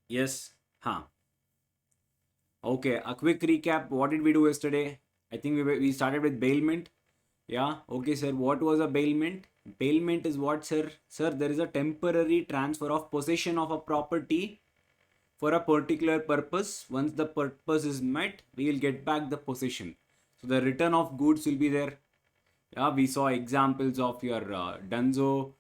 Yes. Huh. Okay. A quick recap. What did we do yesterday? I think we started with bailment. Yeah. Okay, sir. What was a bailment? Bailment is what, sir? Sir, there is a temporary transfer of possession of a property for a particular purpose. Once the purpose is met, we will get back the possession. So the return of goods will be there. Yeah, we saw examples of your Dunzo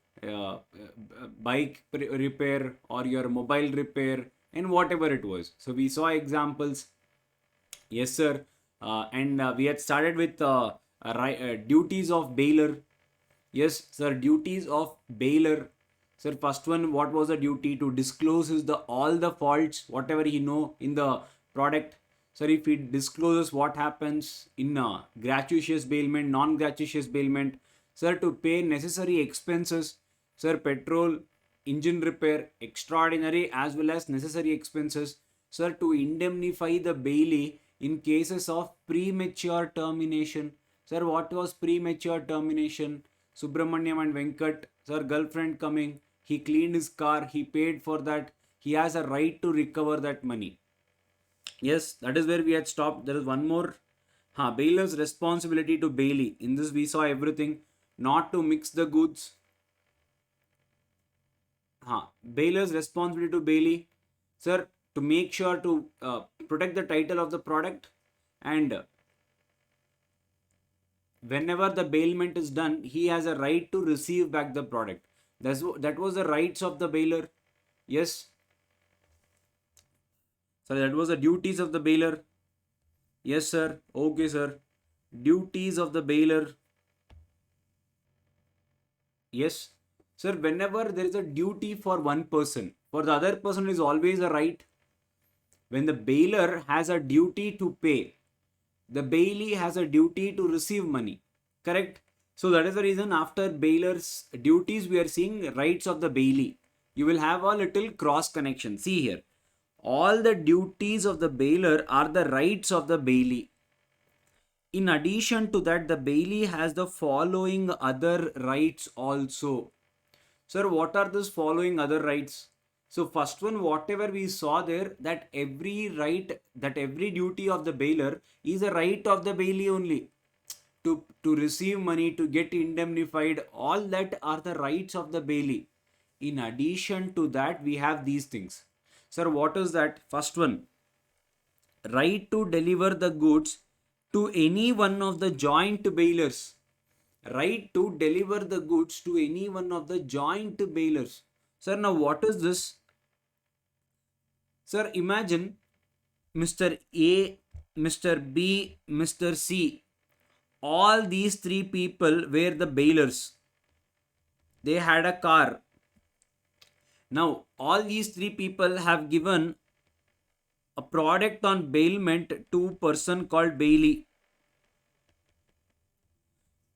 bike repair or your mobile repair and whatever it was. So we saw examples. Yes, sir. And we had started with duties of bailer. Yes, sir. Duties of bailer. Sir, first one, what was the duty? To disclose is the all the faults, whatever he know in the product. Sir, if he discloses what happens in gratuitous bailment, non-gratuitous bailment, sir, to pay necessary expenses, sir, petrol, engine repair, extraordinary as well as necessary expenses, sir, to indemnify the bailee in cases of premature termination. Sir, what was premature termination? Subramanyam and Venkat, sir, girlfriend coming, he cleaned his car, he paid for that, he has a right to recover that money. Yes, that is where we had stopped. There is one more. Bailer's responsibility to bailee. In this, we saw everything. Not to mix the goods. Bailer's responsibility to bailee. Sir, to make sure to protect the title of the product, and whenever the bailment is done, he has a right to receive back the product. That was the rights of the bailer. Yes. So that was the duties of the bailer. Yes, sir. Okay, sir. Duties of the bailer. Yes. Sir, whenever there is a duty for one person, for the other person is always a right. When the bailer has a duty to pay, the bailee has a duty to receive money. Correct? So that is the reason after bailer's duties, we are seeing rights of the bailee. You will have a little cross connection. See here. All the duties of the bailer are the rights of the bailee. In addition to that, the bailee has the following other rights also. Sir, what are those following other rights? So first one, whatever we saw there, that every right, that every duty of the bailer is a right of the bailee only. To receive money, to get indemnified, all that are the rights of the bailee. In addition to that, we have these things. Sir, what is that? First one, right to deliver the goods to any one of the joint bailers. Right to deliver the goods to any one of the joint bailers. Sir, now what is this? Sir, imagine Mr. A, Mr. B, Mr. C. All these three people were the bailers. They had a car. Now, all these three people have given a product on bailment to person called bailee.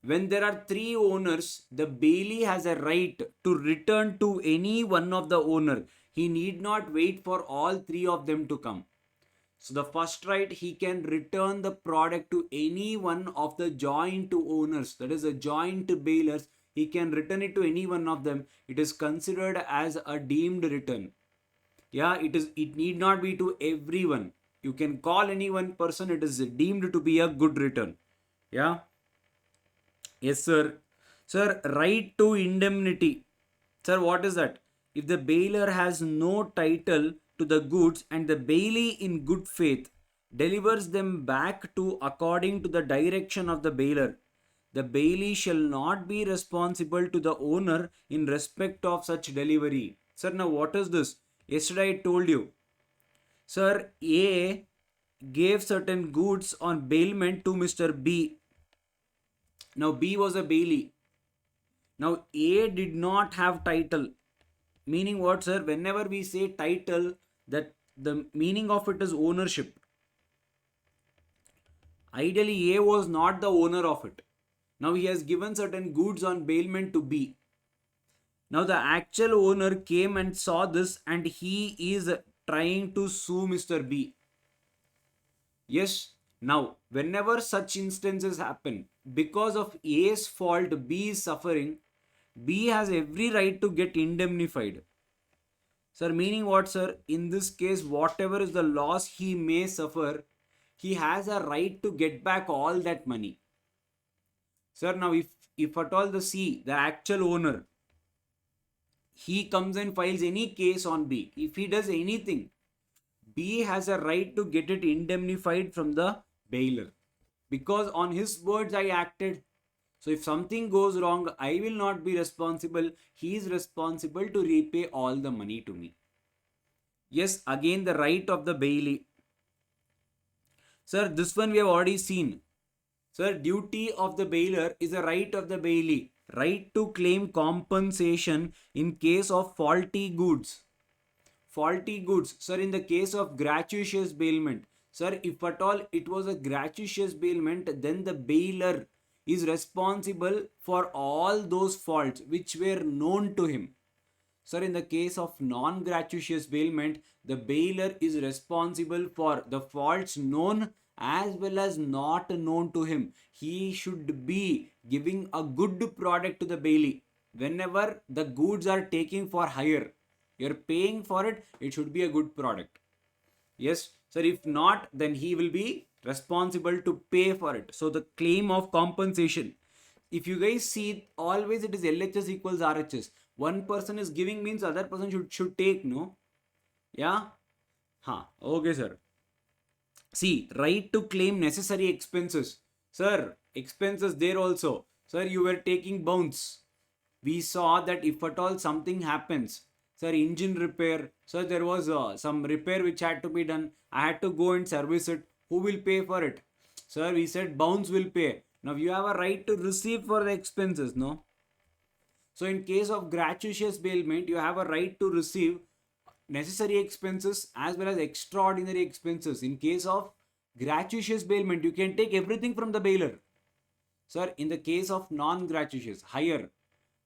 When there are three owners, the bailee has a right to return to any one of the owner. He need not wait for all three of them to come. So the first right, he can return the product to any one of the joint owners, that is the joint bailers. He can return it to any one of them. It is considered as a deemed return. Yeah, it need not be to everyone. You can call any one person, it is deemed to be a good return. Yeah. Yes, sir. Sir, right to indemnity. Sir, what is that? If the bailer has no title to the goods and the bailee in good faith delivers them back to according to the direction of the bailer, the bailee shall not be responsible to the owner in respect of such delivery. Sir, now what is this? Yesterday I told you. Sir, A gave certain goods on bailment to Mr. B. Now B was a bailee. Now A did not have title. Meaning what, sir? Whenever we say title, that the meaning of it is ownership. Ideally, A was not the owner of it. Now he has given certain goods on bailment to B. Now the actual owner came and saw this and he is trying to sue Mr. B. Yes. Now, whenever such instances happen, because of A's fault, B is suffering, B has every right to get indemnified. Sir, meaning what, sir? In this case, whatever is the loss he may suffer, he has a right to get back all that money. Sir, now if at all the actual owner, he comes and files any case on B, if he does anything, B has a right to get it indemnified from the bailer, because on his words I acted. So if something goes wrong, I will not be responsible. He is responsible to repay all the money to me. Yes, again the right of the bailee. Sir, this one we have already seen. Sir, duty of the bailer is a right of the bailee. Right to claim compensation in case of faulty goods. Faulty goods. Sir, in the case of gratuitous bailment. Sir, if at all it was a gratuitous bailment, then the bailer is responsible for all those faults which were known to him. Sir, in the case of non-gratuitous bailment, the bailer is responsible for the faults known as well as not known to him. He should be giving a good product to the bailee. Whenever the goods are taking for hire, you're paying for it, it should be a good product. Yes, sir, if not, then he will be responsible to pay for it. So the claim of compensation, if you guys see, always it is LHS equals RHS. One person is giving means other person should take, no? Yeah? Okay, sir. See, right to claim necessary expenses. Sir, expenses there also. Sir, you were taking bounce. We saw that if at all something happens, sir, engine repair, sir, there was some repair which had to be done. I had to go and service it. Who will pay for it? Sir, we said bounce will pay. Now you have a right to receive for the expenses, no? So in case of gratuitous bailment, you have a right to receive necessary expenses as well as extraordinary expenses. In case of gratuitous bailment, you can take everything from the bailer. Sir, in the case of non-gratuitous, hire,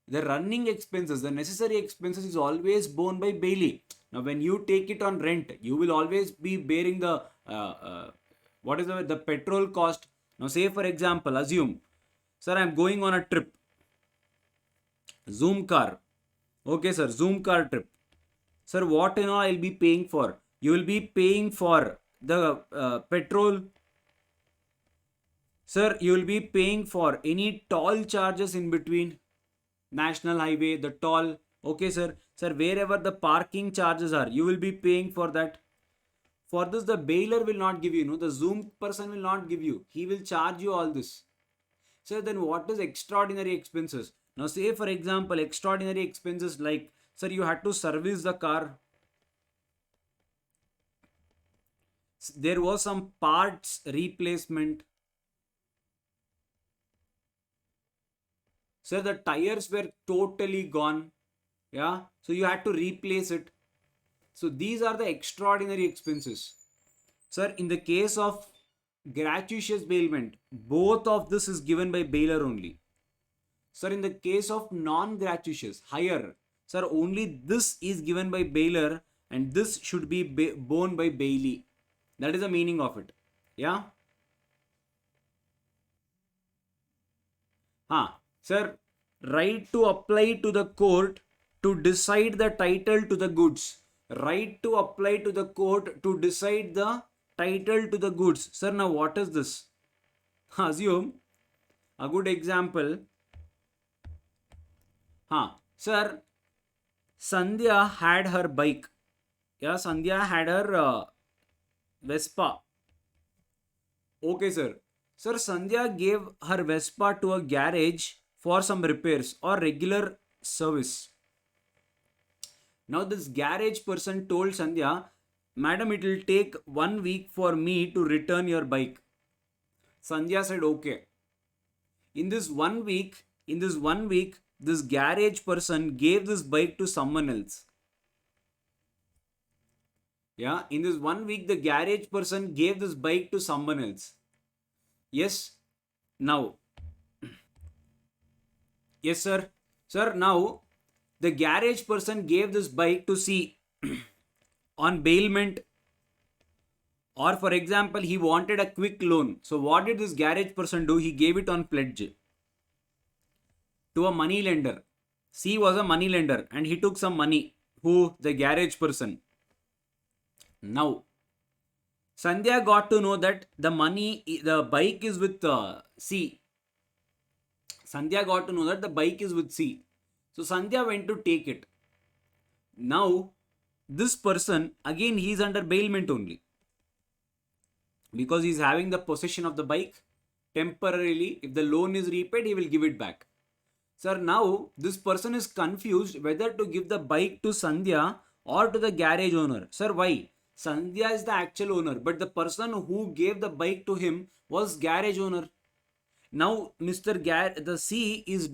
the running expenses, the necessary expenses is always borne by bailee. Now when you take it on rent, you will always be bearing the what is the petrol cost. Now say for example, assume, sir, I am going on a trip, Zoom car. Okay, sir, Zoom car trip. Sir, what and all I'll be paying for? You will be paying for the petrol. Sir, you will be paying for any toll charges in between. National highway, the toll. Okay, sir. Sir, wherever the parking charges are, you will be paying for that. For this, the bailer will not give you, no, the Zoom person will not give you. He will charge you all this. Sir, then what is extraordinary expenses? Now, say for example, extraordinary expenses like, sir, you had to service the car. There was some parts replacement. Sir, the tires were totally gone. Yeah, so you had to replace it. So these are the extraordinary expenses. Sir, in the case of gratuitous bailment, both of this is given by bailer only. Sir, in the case of non-gratuitous, hire, sir, only this is given by bailer and this should be borne by bailee. That is the meaning of it. Yeah? Sir, right to apply to the court to decide the title to the goods. Right to apply to the court to decide the title to the goods. Sir, now what is this? Assume a good example. Sir, Sandhya had her bike. Yeah, Sandhya had her Vespa. Okay, sir. Sir, Sandhya gave her Vespa to a garage for some repairs or regular service. Now this garage person told Sandhya, madam, it will take 1 week for me to return your bike. Sandhya said, okay. In this one week, this garage person gave this bike to someone else. Yeah, in this 1 week, the garage person gave this bike to someone else. Yes. Now, yes, sir. Sir, now the garage person gave this bike to C on bailment, or for example, he wanted a quick loan. So what did this garage person do? He gave it on pledge to a money lender. C was a money lender and he took some money. Who? The garage person. Now, Sandhya got to know that the bike is with C. Sandhya got to know that the bike is with C. So Sandhya went to take it. Now, this person, again, he is under bailment only. Because he is having the possession of the bike temporarily. If the loan is repaid, he will give it back. Sir, now this person is confused whether to give the bike to Sandhya or to the garage owner. Sir, why? Sandhya is the actual owner, but the person who gave the bike to him was garage owner. Now, the C is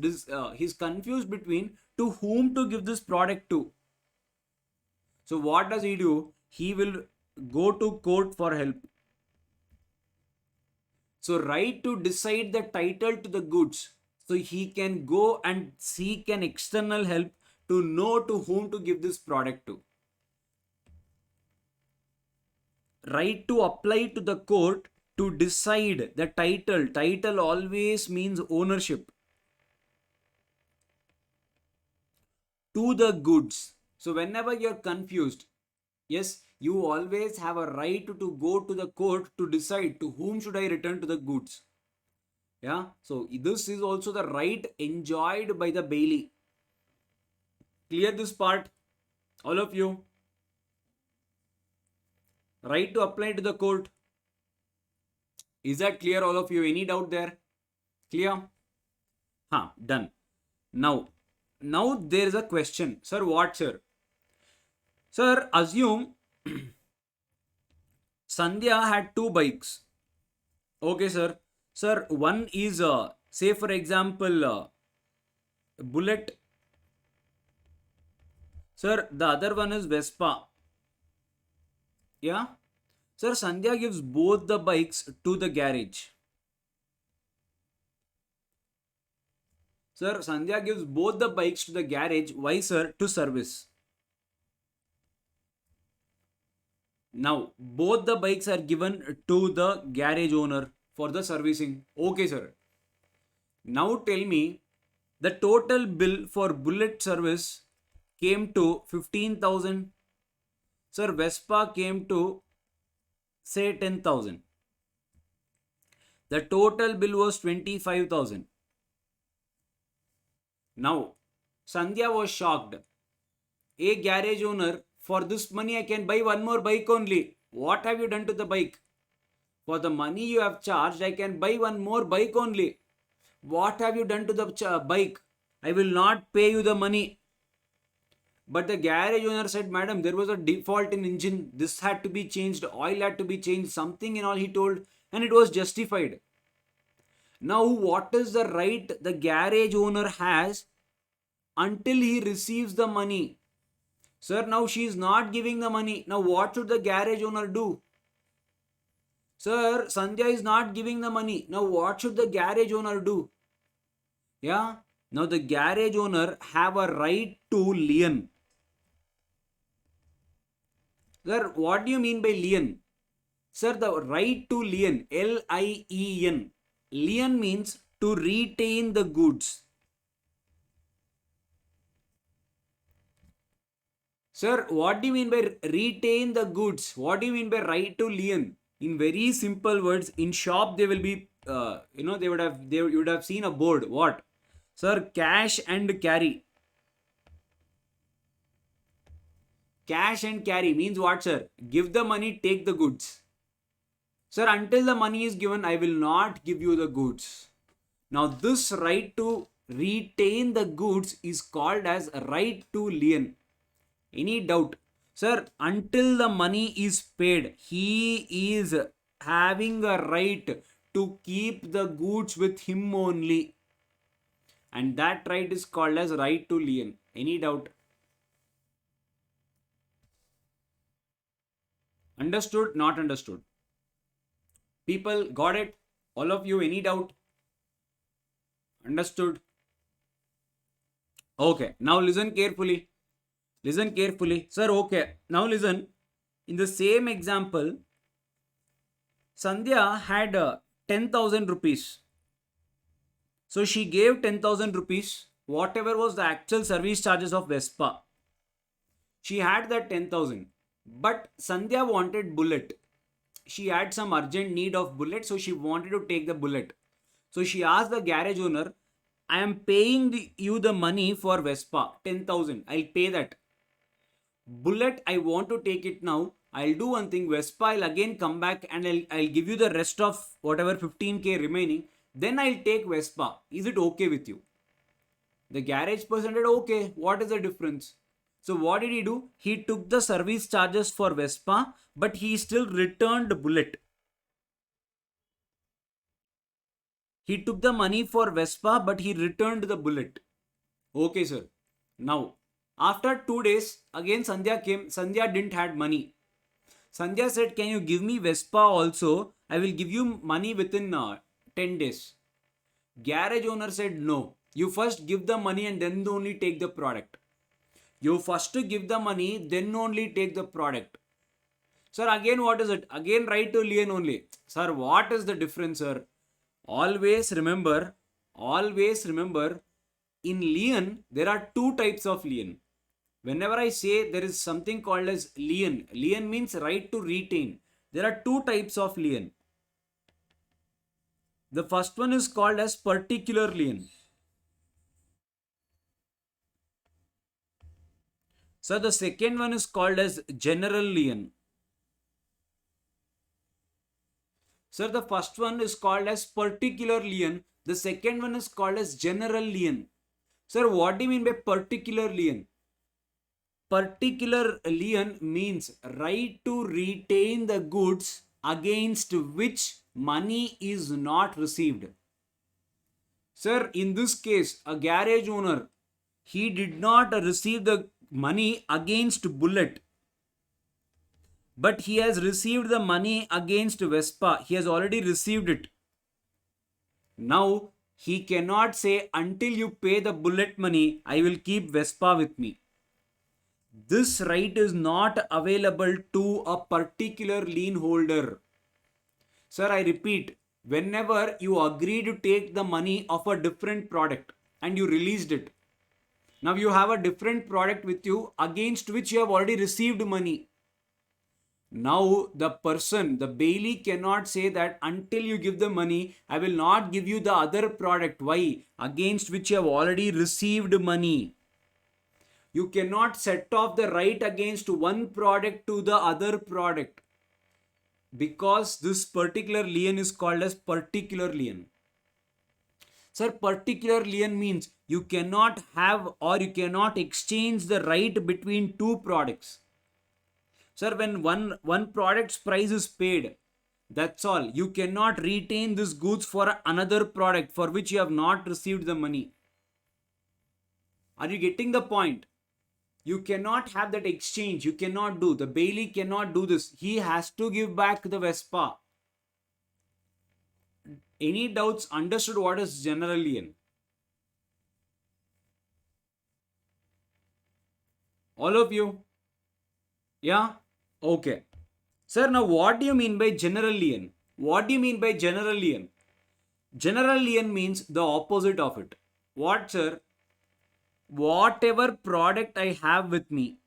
he's confused between to whom to give this product to. So what does he do? He will go to court for help. So right to decide the title to the goods. So he can go and seek an external help to know to whom to give this product to. Right to apply to the court to decide the title. Title always means ownership. To the goods. So whenever you're confused, yes, you always have a right to go to the court to decide to whom should I return to the goods. Yeah, so this is also the right enjoyed by the bailee. Clear this part, all of you? Right to apply to the court. Is that clear, all of you? Any doubt there? Clear? Done. Now there is a question. Sir, what, sir? Sir, assume Sandhya had two bikes. Okay, sir. Sir, one is, say for example, Bullet. Sir, the other one is Vespa. Yeah? Sir, Sandhya gives both the bikes to the garage. Sir, Sandhya gives both the bikes to the garage. Why, sir? To service. Now, both the bikes are given to the garage owner for the servicing. Okay, sir. Now tell me, the total bill for Bullet service came to 15,000. Sir, Vespa came to say 10,000. The total bill was 25,000. Now, Sandhya was shocked. A garage owner, for this money I can buy one more bike only. What have you done to the bike? For the money you have charged, I can buy one more bike only. What have you done to the bike? I will not pay you the money. But the garage owner said, madam, there was a default in engine. This had to be changed. Oil had to be changed. Something and all he told. And it was justified. Now, what is the right the garage owner has until he receives the money? Sir, now she is not giving the money. Now, what should the garage owner do? Sir, Sandhya is not giving the money. Now, what should the garage owner do? Yeah. Now, the garage owner have a right to lien. Sir, what do you mean by lien? Sir, the right to lien, L-I-E-N. Lien means to retain the goods. Sir, what do you mean by retain the goods? What do you mean by right to lien? In very simple words, in shop they will be, they would have seen a board. What? Sir, cash and carry. Cash and carry means what, sir? Give the money, take the goods. Sir, until the money is given, I will not give you the goods. Now, this right to retain the goods is called as right to lien. Any doubt? Sir, until the money is paid, he is having a right to keep the goods with him only. And that right is called as right to lien. Any doubt? Understood? Not understood? People got it? All of you, any doubt? Understood? Okay, now listen carefully. Listen carefully. Sir, okay. Now listen. In the same example, Sandhya had 10,000 rupees. So she gave 10,000 rupees, whatever was the actual service charges of Vespa. She had that 10,000. But Sandhya wanted bullet. She had some urgent need of bullet, so she wanted to take the bullet. So she asked the garage owner, I am paying you the money for Vespa, 10,000. I'll pay that. Bullet, I want to take it now. I'll do one thing. Vespa, I'll again come back and I'll give you the rest of whatever 15k remaining. Then I'll take Vespa. Is it okay with you? The garage person said, okay, what is the difference? So what did he do? He took the service charges for Vespa, but he still returned Bullet. He took the money for Vespa, but he returned the Bullet. Okay, sir. Now, after 2 days, again Sandhya came. Sandhya didn't had money. Sandhya said, can you give me Vespa also? I will give you money within 10 days. Garage owner said, no. You first give the money and then only take the product. You first give the money, then only take the product. Sir, again what is it? Again write to lien only. Sir, what is the difference, sir? Always remember, in lien, there are two types of lien. Whenever I say there is something called as lien means right to retain. There are two types of lien. The first one is called as particular lien. So the second one is called as general lien. Sir, the first one is called as particular lien. The second one is called as general lien. Sir, what do you mean by particular lien? Particular lien means right to retain the goods against which money is not received. Sir, in this case, a garage owner, he did not receive the money against Bullet, but he has received the money against Vespa. He has already received it. Now, he cannot say, until you pay the Bullet money, I will keep Vespa with me. This right is not available to a particular lien holder. Sir, I repeat, whenever you agree to take the money of a different product and you released it, now you have a different product with you against which you have already received money. Now the person, the bailee cannot say that until you give the money, I will not give you the other product. Why? Against which you have already received money. You cannot set off the right against one product to the other product, because this particular lien is called as particular lien. Sir, particular lien means you cannot have or you cannot exchange the right between two products. Sir, when one product's price is paid, that's all. You cannot retain this goods for another product for which you have not received the money. Are you getting the point? You cannot have that exchange. You cannot do. The bailee cannot do this. He has to give back the Vespa. Any doubts? Understood what is general lien? All of you? Yeah? Okay. Sir, now what do you mean by general lien? What do you mean by general lien? General lien means the opposite of it. What, sir? Whatever product I have with me,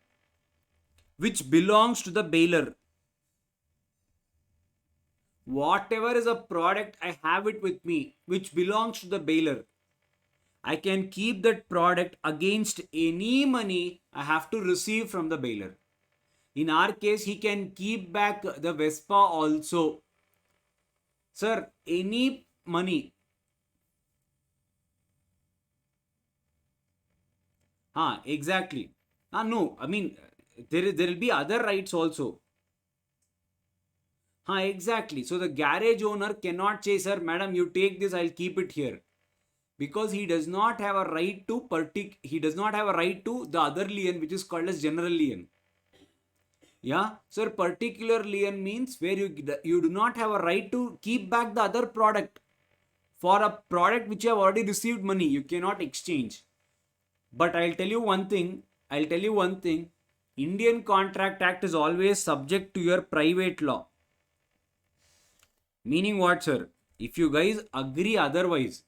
which belongs to the bailer, whatever is a product I have it with me, which belongs to the bailer, I can keep that product against any money I have to receive from the bailer. In our case, he can keep back the Vespa also. Sir, any money. Exactly. No, I mean, there will be other rights also. Exactly. So the garage owner cannot say, sir, madam, you take this, I'll keep it here. Because he does not have a right to the other lien, which is called as general lien. Yeah, sir, particular lien means where you do not have a right to keep back the other product. For a product which you have already received money, you cannot exchange. But I'll tell you one thing. Indian Contract Act is always subject to your private law. Meaning what, sir? If you guys agree otherwise,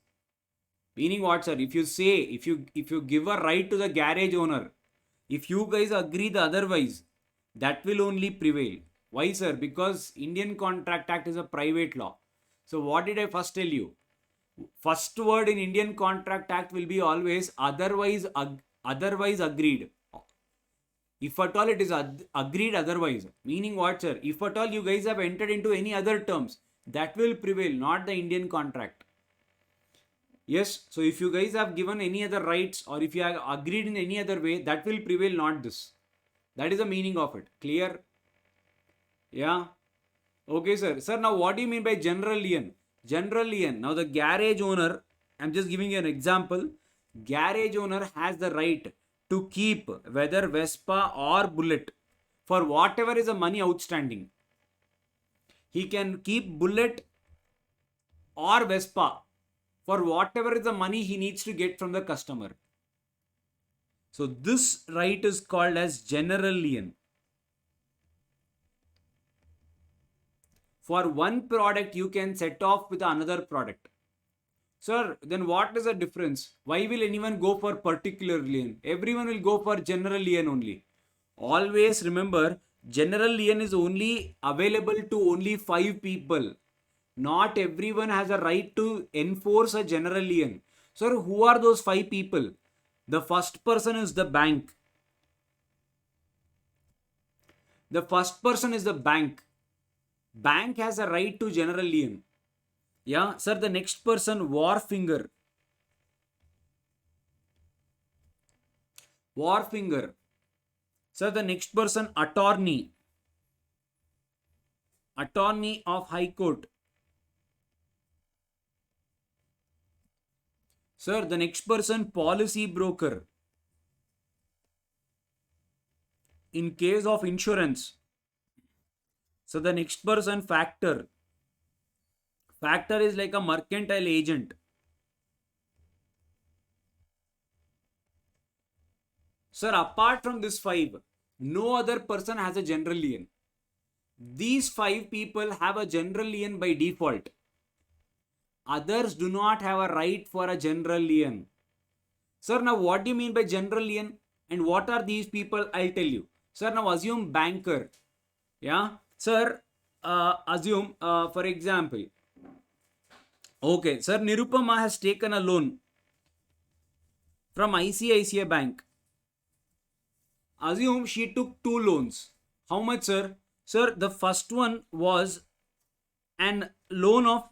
meaning what, sir? If you say, if you give a right to the garage owner If you guys agree the otherwise, that will only prevail. Why, sir? Because Indian Contract Act is a private law. So what did I first tell you? First word in Indian Contract Act will be always otherwise otherwise agreed. If at all it is agreed otherwise, meaning what, sir? If at all you guys have entered into any other terms, that will prevail, not the Indian contract. Yes, so if you guys have given any other rights or if you have agreed in any other way, that will prevail, not this. That is the meaning of it. Clear? Yeah. Okay, sir. Sir, now what do you mean by general lien? General lien. Now the garage owner, I'm just giving you an example. Garage owner has the right to keep whether Vespa or Bullet for whatever is the money outstanding. He can keep Bullet or Vespa for whatever is the money he needs to get from the customer. So this right is called as general lien. For one product, you can set off with another product. Sir, then what is the difference? Why will anyone go for particular lien? Everyone will go for general lien only. Always remember, general lien is only available to only 5 people. Not everyone has a right to enforce a general lien. Sir, who are those 5 people? The first person is the bank. The first person is the bank. Bank has a right to general lien. Yeah, sir, the next person, Wharfinger. Wharfinger. Sir, the next person, attorney. Attorney of High Court. Sir, the next person, policy broker. In case of insurance. So the next person, factor. Factor is like a mercantile agent. Sir, apart from this 5, no other person has a general lien. These 5 people have a general lien by default. Others do not have a right for a general lien. Sir, now what do you mean by general lien? And what are these people? I'll tell you. Sir, now assume banker. Yeah. Sir, assume, for example, okay, sir, Nirupama has taken a loan from ICICI Bank. Assume she took 2 loans. How much, sir? Sir, the first one was an loan of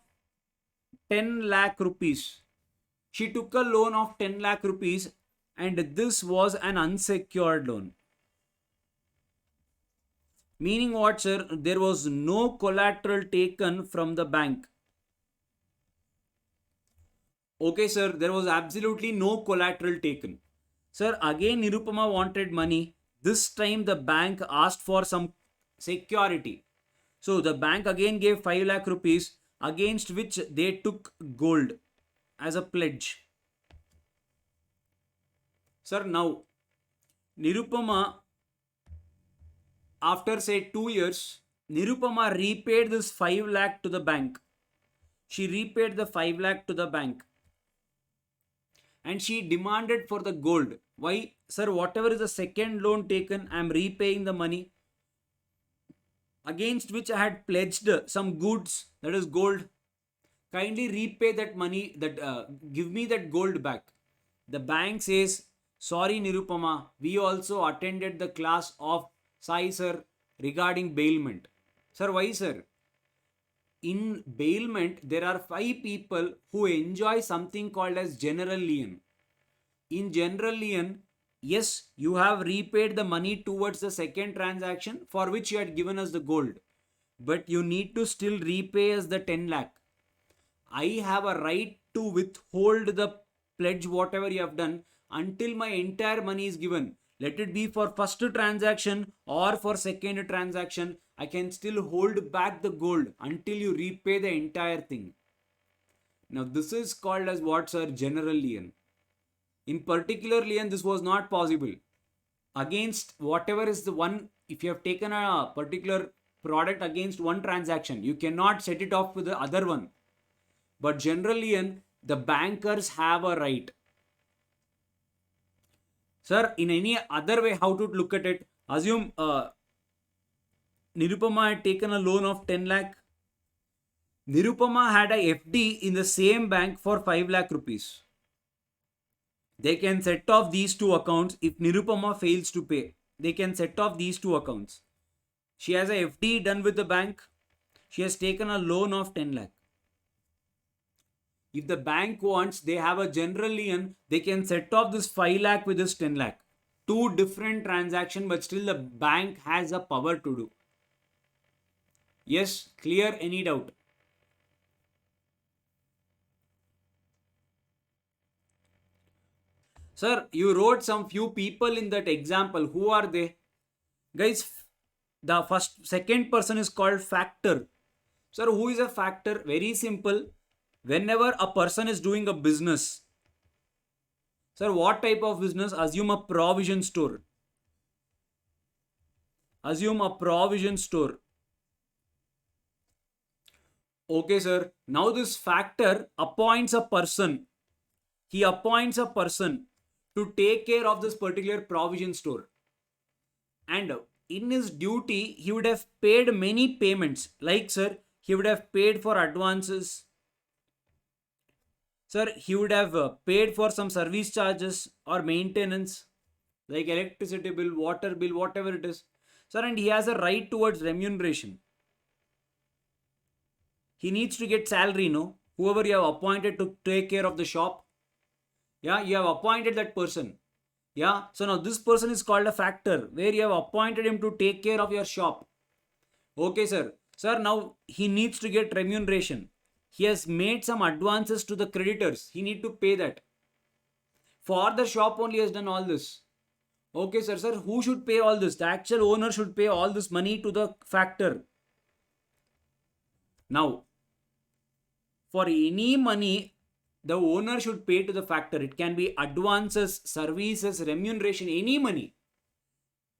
10 lakh rupees. She took a loan of 10 lakh rupees and this was an unsecured loan. Meaning what, sir? There was no collateral taken from the bank. Okay, sir, there was absolutely no collateral taken. Sir, again Nirupama wanted money. This time the bank asked for some security. So the bank again gave 5 lakh rupees against which they took gold as a pledge. Sir, now Nirupama, after say 2 years, Nirupama repaid this 5 lakh to the bank. She repaid the 5 lakh to the bank. And she demanded for the gold. Why? Sir, whatever is the second loan taken, I am repaying the money against which I had pledged some goods, that is gold. Kindly repay that money, give me that gold back. The bank says, sorry Nirupama, we also attended the class of Sai sir regarding bailment. Sir, why, sir? In bailment, there are 5 people who enjoy something called as general lien. In general lien, yes, you have repaid the money towards the second transaction for which you had given us the gold. But you need to still repay us the 10 lakh. I have a right to withhold the pledge whatever you have done until my entire money is given. Let it be for first transaction or for second transaction. I can still hold back the gold until you repay the entire thing. Now this is called as what, sir? General lien. In particular lien, this was not possible. Against whatever is the one, if you have taken a particular product against one transaction, you cannot set it off with the other one. But general lien, the bankers have a right. Sir, in any other way, how to look at it? Assume Nirupama had taken a loan of 10 lakh. Nirupama had a FD in the same bank for 5 lakh rupees. They can set off these two accounts if Nirupama fails to pay. They can set off these two accounts. She has a FD done with the bank. She has taken a loan of 10 lakh. If the bank wants, they have a general lien, they can set off this 5 lakh with this 10 lakh. Two different transactions, but still the bank has a power to do. Yes, clear? Any doubt? Sir, you wrote some few people in that example. Who are they? Guys, the second person is called factor. Sir, who is a factor? Very simple. Whenever a person is doing a business, sir, what type of business? Assume a provision store. Assume a provision store. Okay, sir. Now this factor appoints a person. He appoints a person to take care of this particular provision store. And in his duty, he would have paid many payments. Like, sir, he would have paid for advances. Sir, he would have paid for some service charges or maintenance, like electricity bill, water bill, whatever it is. Sir, and he has a right towards remuneration. He needs to get salary, no? Whoever you have appointed to take care of the shop. Yeah, you have appointed that person. Yeah, so now this person is called a factor, where you have appointed him to take care of your shop. Okay, sir. Sir, now he needs to get remuneration. He has made some advances to the creditors. He need to pay that. For the shop only has done all this. Okay, sir. Sir, who should pay all this? The actual owner should pay all this money to the factor. Now, for any money, the owner should pay to the factor. It can be advances, services, remuneration, any money.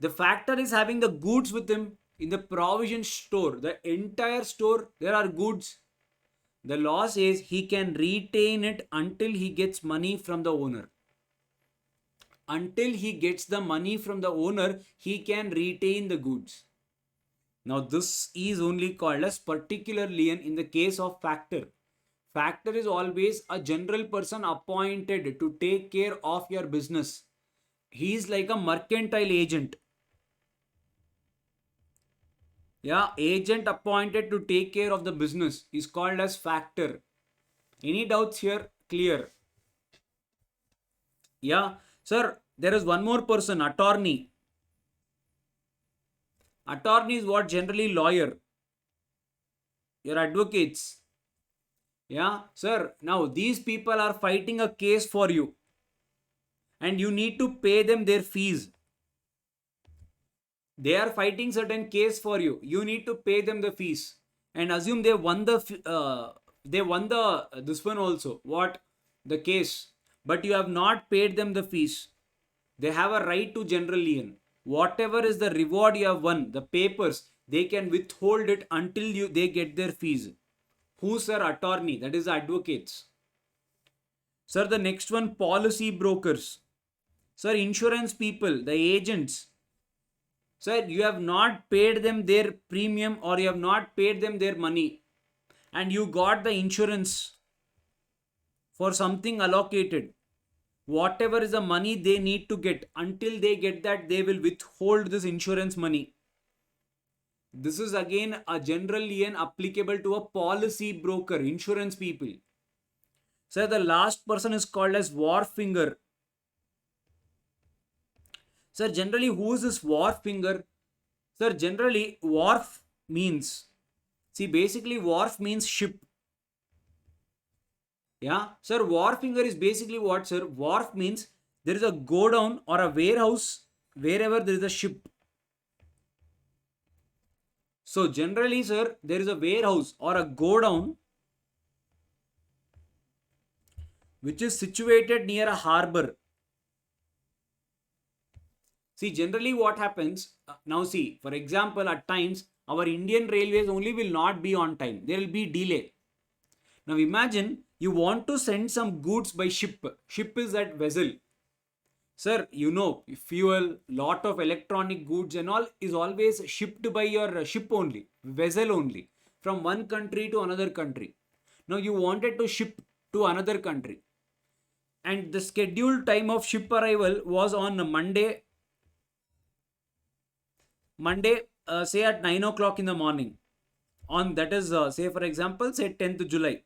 The factor is having the goods with him in the provision store. The entire store, there are goods. The law says he can retain it until he gets money from the owner. Until he gets the money from the owner, he can retain the goods. Now, this is only called as particular lien in the case of factor. Factor is always a general person appointed to take care of your business. He is like a mercantile agent. Yeah, agent appointed to take care of the business is called as factor. Any doubts here? Clear? Yeah, sir, there is one more person, attorney. Attorney is what? Generally lawyer. Your advocates. Yeah, sir, now these people are fighting a case for you. And you need to pay them their fees. They are fighting certain case for you. You need to pay them the fees. And assume they won the this one also. What? The case. But you have not paid them the fees. They have a right to general lien. Whatever is the reward you have won, the papers, they can withhold it until they get their fees. Who, sir? Attorney. That is advocates. Sir, the next one, policy brokers. Sir, insurance people, the agents. Sir, you have not paid them their premium or you have not paid them their money. And you got the insurance for something allocated. Whatever is the money they need to get, until they get that, they will withhold this insurance money. This is again a general lien applicable to a policy broker, insurance people. Sir, the last person is called as wharfinger. Sir, generally, who is this wharfinger? Sir, generally, wharf means, see, basically, wharf means ship. Yeah, sir, wharfinger is basically what, sir? Wharf means there is a godown or a warehouse wherever there is a ship. So, generally, sir, there is a warehouse or a godown which is situated near a harbor. See, generally what happens, now see, for example, at times, our Indian railways only will not be on time. There will be delay. Now imagine you want to send some goods by ship. Ship is that vessel. Sir, you know, fuel, lot of electronic goods and all is always shipped by your ship only, vessel only, from one country to another country. Now you wanted to ship to another country, and the scheduled time of ship arrival was on Monday, say at 9 o'clock in the morning. On that is, say for example, say 10th July.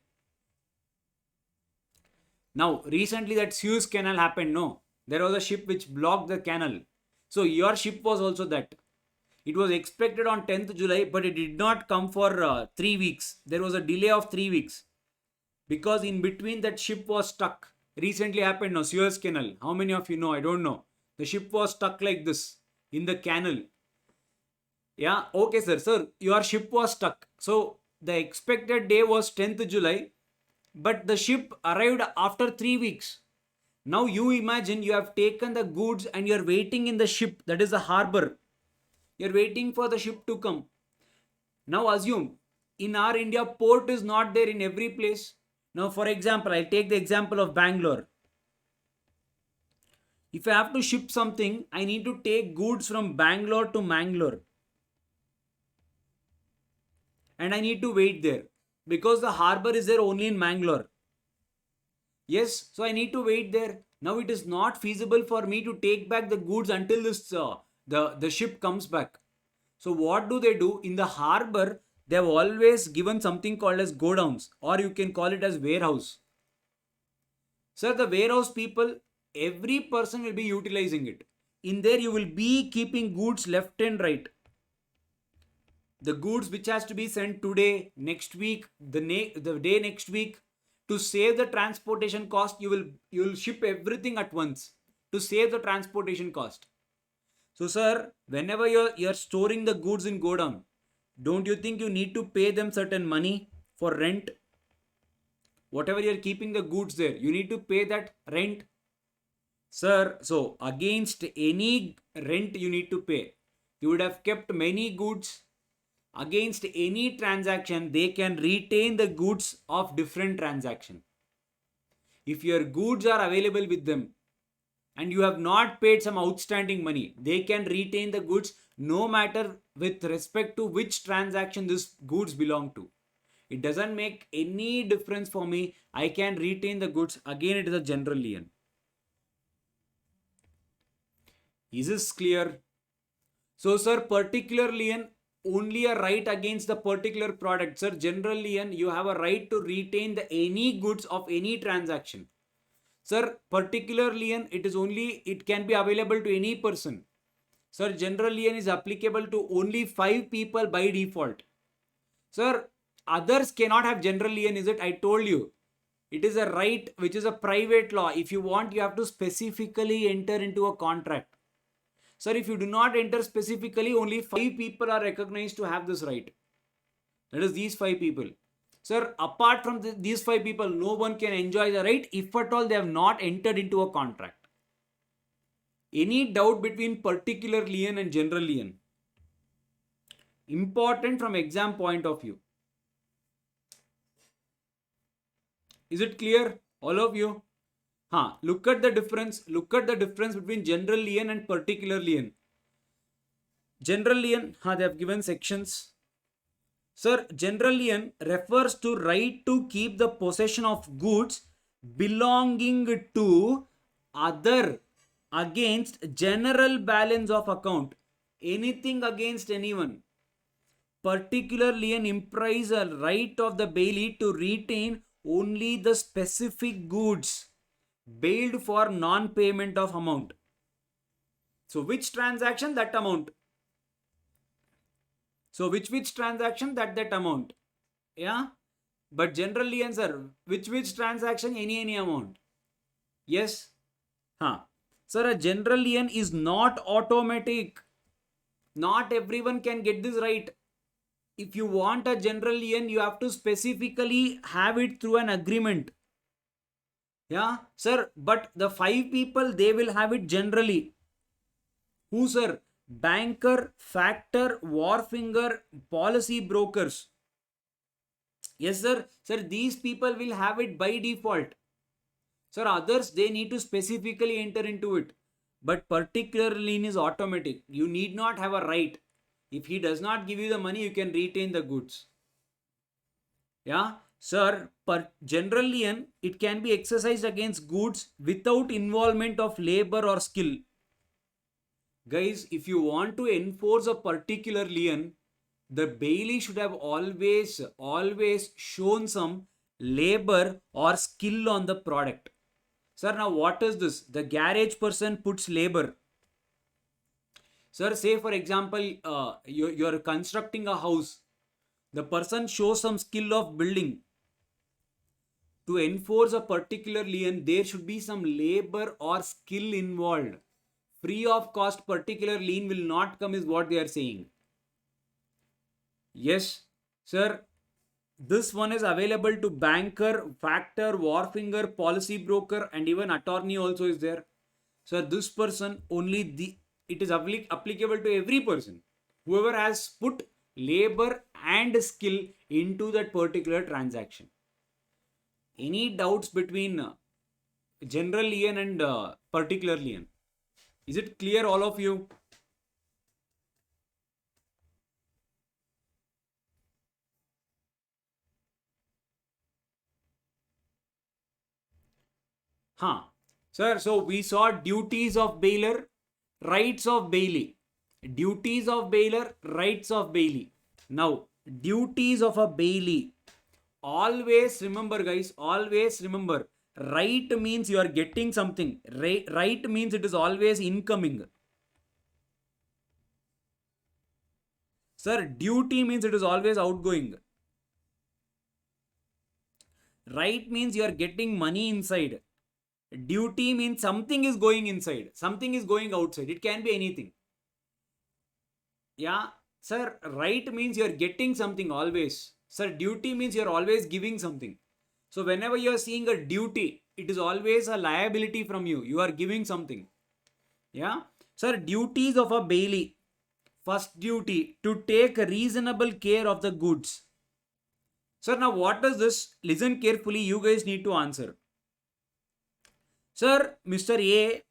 Now, recently that Suez Canal happened, no? There was a ship which blocked the canal. So your ship was also that. It was expected on 10th July, but it did not come for 3 weeks. There was a delay of 3 weeks because in between that ship was stuck. Recently happened, no? Suez Canal. How many of you know? I don't know. The ship was stuck like this in the canal. Yeah, okay, sir. Sir, your ship was stuck. So the expected day was 10th July, but the ship arrived after 3 weeks. Now you imagine you have taken the goods and you're waiting in the ship, that is the harbor. You're waiting for the ship to come. Now assume in our India, port is not there in every place. Now, for example, I'll take the example of Bangalore. If I have to ship something, I need to take goods from Bangalore to Mangalore. And I need to wait there because the harbor is there only in Mangalore. Yes, so I need to wait there. Now it is not feasible for me to take back the goods until this the ship comes back. So what do in the harbor? They have always given something called as godowns, or you can call it as warehouse. Sir, the warehouse people, every person will be utilizing it. In there, you will be keeping goods left and right. The goods which has to be sent today, next week, the day next week. To save the transportation cost, you will ship everything at once to save the transportation cost. So, sir, whenever you're storing the goods in godown, don't you think you need to pay them certain money for rent? Whatever you're keeping the goods there, you need to pay that rent. Sir, so against any rent you need to pay. You would have kept many goods. Against any transaction, they can retain the goods of different transaction. If your goods are available with them and you have not paid some outstanding money, they can retain the goods no matter with respect to which transaction this goods belong to. It doesn't make any difference for me. I can retain the goods. Again, it is a general lien. Is this clear? So, sir, particular lien only a right against the particular product. Sir, general lien, you have a right to retain the any goods of any transaction. Sir, particular lien, it can be available to any person. Sir, general lien is applicable to only 5 people by default. Sir, others cannot have general lien, is it? I told you. It is a right which is a private law. If you want, you have to specifically enter into a contract. Sir, if you do not enter specifically, only 5 people are recognized to have this right. That is these 5 people. Sir, apart from these 5 people, no one can enjoy the right if at all they have not entered into a contract. Any doubt between particular lien and general lien? Important from exam point of view. Is it clear, all of you? Look at the difference. Look at the difference between general lien and particular lien. General lien, they have given sections. Sir, general lien refers to right to keep the possession of goods belonging to other against general balance of account. Anything against anyone. Particular lien implies a right of the bailee to retain only the specific goods bailed for non-payment of amount. So which transaction? That amount. So which transaction? That amount. Yeah. But generally answer which transaction? Any amount. Yes. Sir, a general lien is not automatic. Not everyone can get this right. If you want a general lien, you have to specifically have it through an agreement. Yeah, sir, but the 5 people, they will have it generally. Who, sir? Banker, factor, wharfinger, policy brokers. Yes, sir. Sir, these people will have it by default. Sir, others, they need to specifically enter into it. But particular lien is automatic. You need not have a right. If he does not give you the money, you can retain the goods. Yeah, sir, per general lien, it can be exercised against goods without involvement of labor or skill. Guys, if you want to enforce a particular lien, the bailey should have always shown some labor or skill on the product. Sir, now what is this? The garage person puts labor. Sir, say for example, you're constructing a house. The person shows some skill of building. To enforce a particular lien, there should be some labor or skill involved. Free of cost particular lien will not come is what they are saying. Yes, sir. This one is available to banker, factor, wharfinger, policy broker, and even attorney also is there. So this person it is applicable to every person. Whoever has put labor and skill into that particular transaction. Any doubts between general lien and particular lien? Is it clear, all of you? Huh. Sir, so we saw duties of bailor, rights of bailey. Duties of bailor, rights of bailey. Now, duties of a bailey. Always remember, guys, always remember, right means you are getting something. Right means it is always incoming. Sir, duty means it is always outgoing. Right means you are getting money inside. Duty means something is going inside, something is going outside. It can be anything. Yeah, sir, right means you are getting something always. Sir, duty means you are always giving something. So whenever you are seeing a duty, it is always a liability from you. You are giving something. Yeah, sir, duties of a bailey. First duty, to take reasonable care of the goods. Sir, now what is this? Listen carefully, you guys need to answer. Sir, Mr. A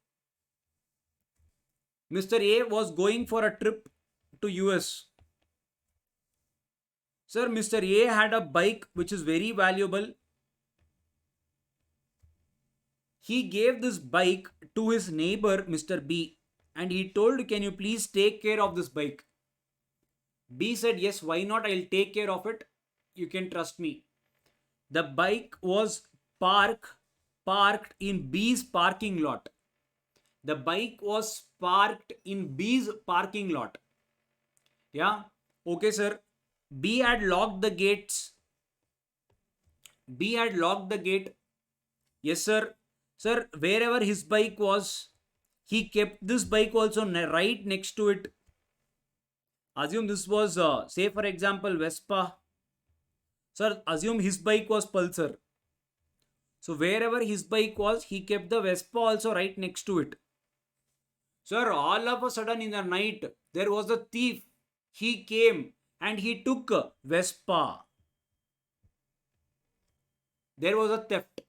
was going for a trip to US. Sir, Mr. A had a bike which is very valuable. He gave this bike to his neighbor, Mr. B, and he told, can you please take care of this bike? B said, yes, why not? I'll take care of it. You can trust me. The bike was parked in B's parking lot. The bike was parked in B's parking lot. Yeah. Okay, sir. B had locked the gates. B had locked the gate. Yes, sir. Sir, wherever his bike was, he kept this bike also right next to it. Assume this was, say for example, Vespa. Sir, assume his bike was Pulsar. So wherever his bike was, he kept the Vespa also right next to it. Sir, all of a sudden in the night, there was a thief. He came and he took Vespa. There was a theft.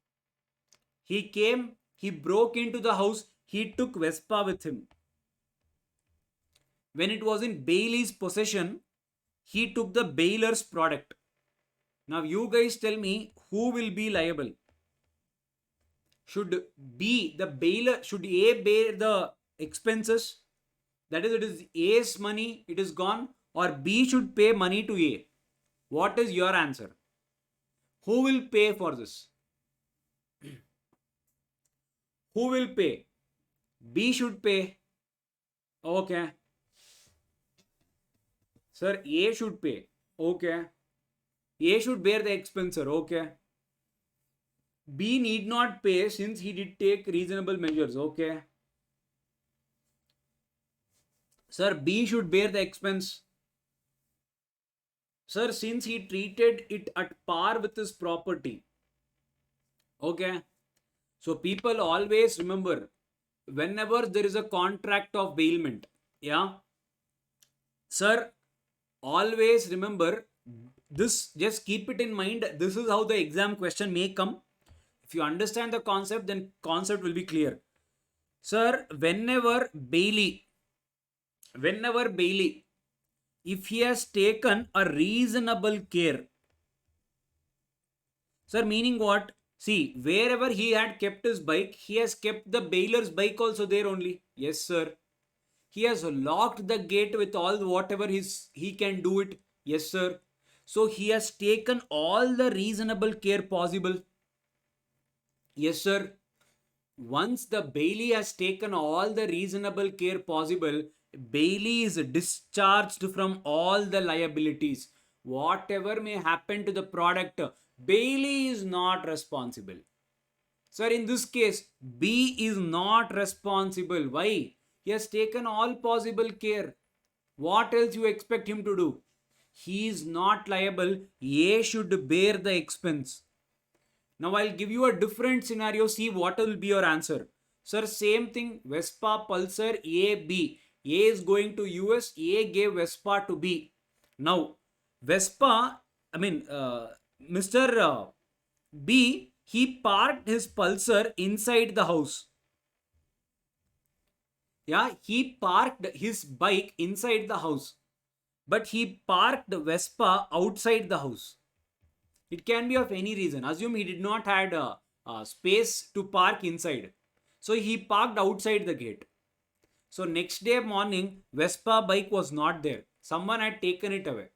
He came, he broke into the house, he took Vespa with him. When it was in bailey's possession, he took the bailor's product. Now you guys tell me, who will be liable? Should B, the bailor, should A bear the expenses? That is, it is A's money, it is gone, or B should pay money to A? What is your answer? Who will pay for this? Who will pay? B should pay. Okay. Sir, A should pay. Okay. A should bear the expense, sir. Okay. B need not pay since he did take reasonable measures. Okay. Sir, B should bear the expense. Sir, since he treated it at par with his property. Okay. So people always remember, whenever there is a contract of bailment, yeah, sir, always remember this, just keep it in mind. This is how the exam question may come. If you understand the concept, then concept will be clear. Sir, whenever Bailey, if he has taken a reasonable care, sir, meaning what? See, wherever he had kept his bike, he has kept the bailiff's bike also there only. Yes, sir. He has locked the gate with all whatever he can do it. Yes, sir. So he has taken all the reasonable care possible. Yes, sir. Once the Bailey has taken all the reasonable care possible, Bailey is discharged from all the liabilities. Whatever may happen to the product, Bailey is not responsible. Sir, in this case, B is not responsible. Why? He has taken all possible care. What else you expect him to do? He is not liable. A should bear the expense. Now I'll give you a different scenario. See what will be your answer. Sir, same thing. Vespa, Pulsar, A, B. A is going to US. A gave Vespa to B. Now, Vespa, Mr. B, he parked his Pulsar inside the house. Yeah, he parked his bike inside the house. But he parked Vespa outside the house. It can be of any reason. Assume he did not had a space to park inside. So he parked outside the gate. So next day morning, Vespa bike was not there. Someone had taken it away.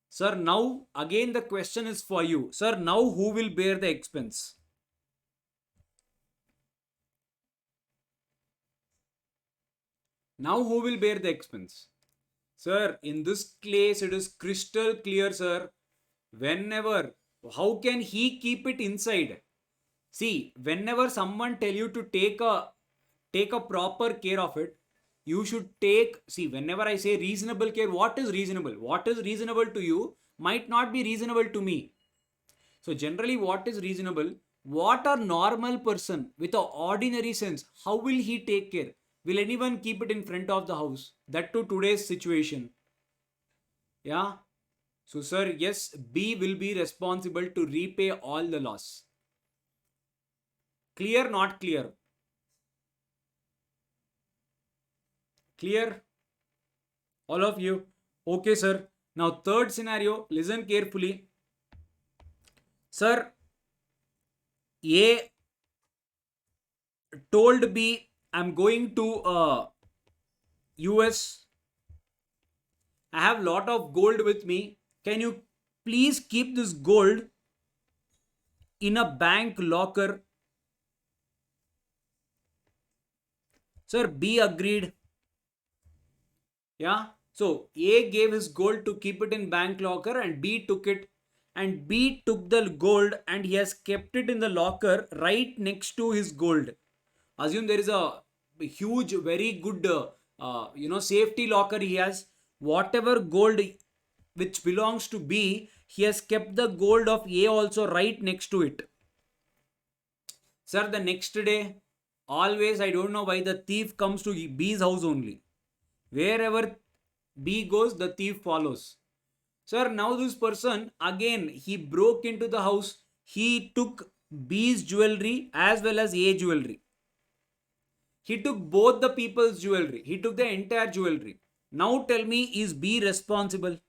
Sir, now again the question is for you. Sir, now who will bear the expense? Now who will bear the expense? Sir, in this case it is crystal clear, sir. Whenever, how can he keep it inside? See, whenever someone tell you to take a proper care of it, you should take, see, whenever I say reasonable care, what is reasonable? What is reasonable to you might not be reasonable to me. So generally what is reasonable? What a normal person with an ordinary sense, how will he take care? Will anyone keep it in front of the house? That to today's situation. Yeah. So sir, yes, B will be responsible to repay all the loss. Clear, not clear? Clear? All of you? Okay, sir. Now, third scenario, listen carefully. Sir, A told B, I'm going to US. I have lot of gold with me. Can you please keep this gold in a bank locker? Sir, B agreed. Yeah. So A gave his gold to keep it in bank locker and B took it. And B took the gold and he has kept it in the locker right next to his gold. Assume there is a huge, very good, safety locker he has. Whatever gold which belongs to B, he has kept the gold of A also right next to it. Sir, the next day, always, I don't know why the thief comes to B's house only. Wherever B goes, the thief follows. Sir, now this person, again, he broke into the house. He took B's jewelry as well as A jewelry. He took both the people's jewelry. He took the entire jewelry. Now tell me, is B responsible?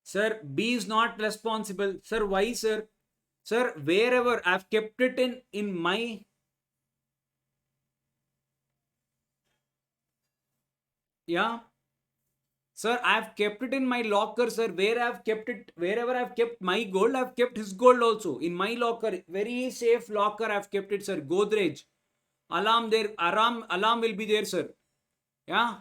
Sir, B is not responsible. Sir, why, sir? Sir, wherever I've kept it in my... Yeah. Sir, I've kept it in my locker, sir. Where I've kept it, wherever I've kept my gold, I've kept his gold also. In my locker, very safe locker, I've kept it, sir. Godrej. Alarm there, alarm will be there, sir. Yeah.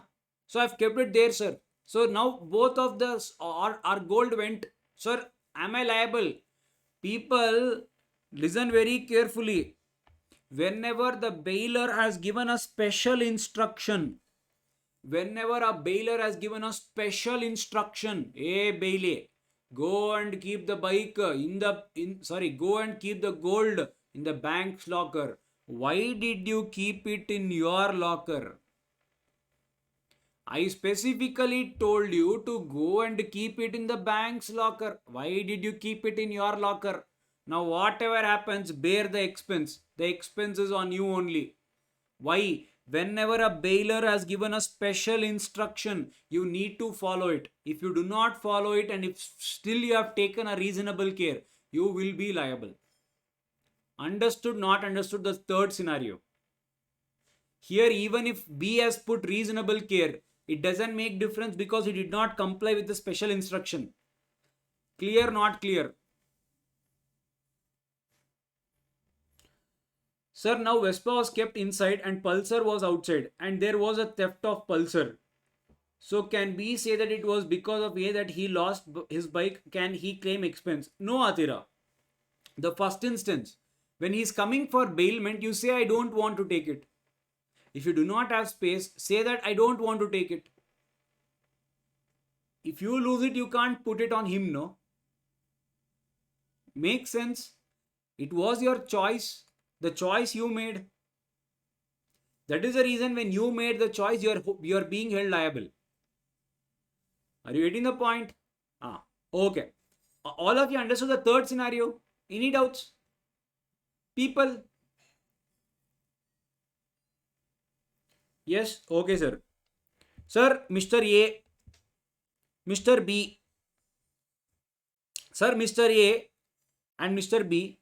So I've kept it there, sir. So now both of the our gold went. Sir, am I liable? People, listen very carefully. Whenever the bailer has given a special instruction, whenever a bailer has given a special instruction, hey bailey, go and keep the bike go and keep the gold in the bank's locker. Why did you keep it in your locker? I specifically told you to go and keep it in the bank's locker. Why did you keep it in your locker? Now, whatever happens, bear the expense. The expense is on you only. Why? Whenever a bailer has given a special instruction, you need to follow it. If you do not follow it and if still you have taken a reasonable care, you will be liable. Understood, not understood, the third scenario. Here, even if B has put reasonable care, it doesn't make difference because he did not comply with the special instruction. Clear, not clear? Sir, now Vespa was kept inside and Pulsar was outside and there was a theft of Pulsar. So can B say that it was because of A that he lost his bike? Can he claim expense? No, Atira. The first instance, when he is coming for bailment, you say, I don't want to take it. If you do not have space, say that I don't want to take it. If you lose it, you can't put it on him, no? Makes sense? It was your choice, the choice you made. That is the reason when you made the choice, you're being held liable. Are you getting the point? Okay. All of you understood the third scenario? Any doubts? People? Yes? Okay, sir. Sir, Mr. A, Mr. B. Sir, Mr. A and Mr. B.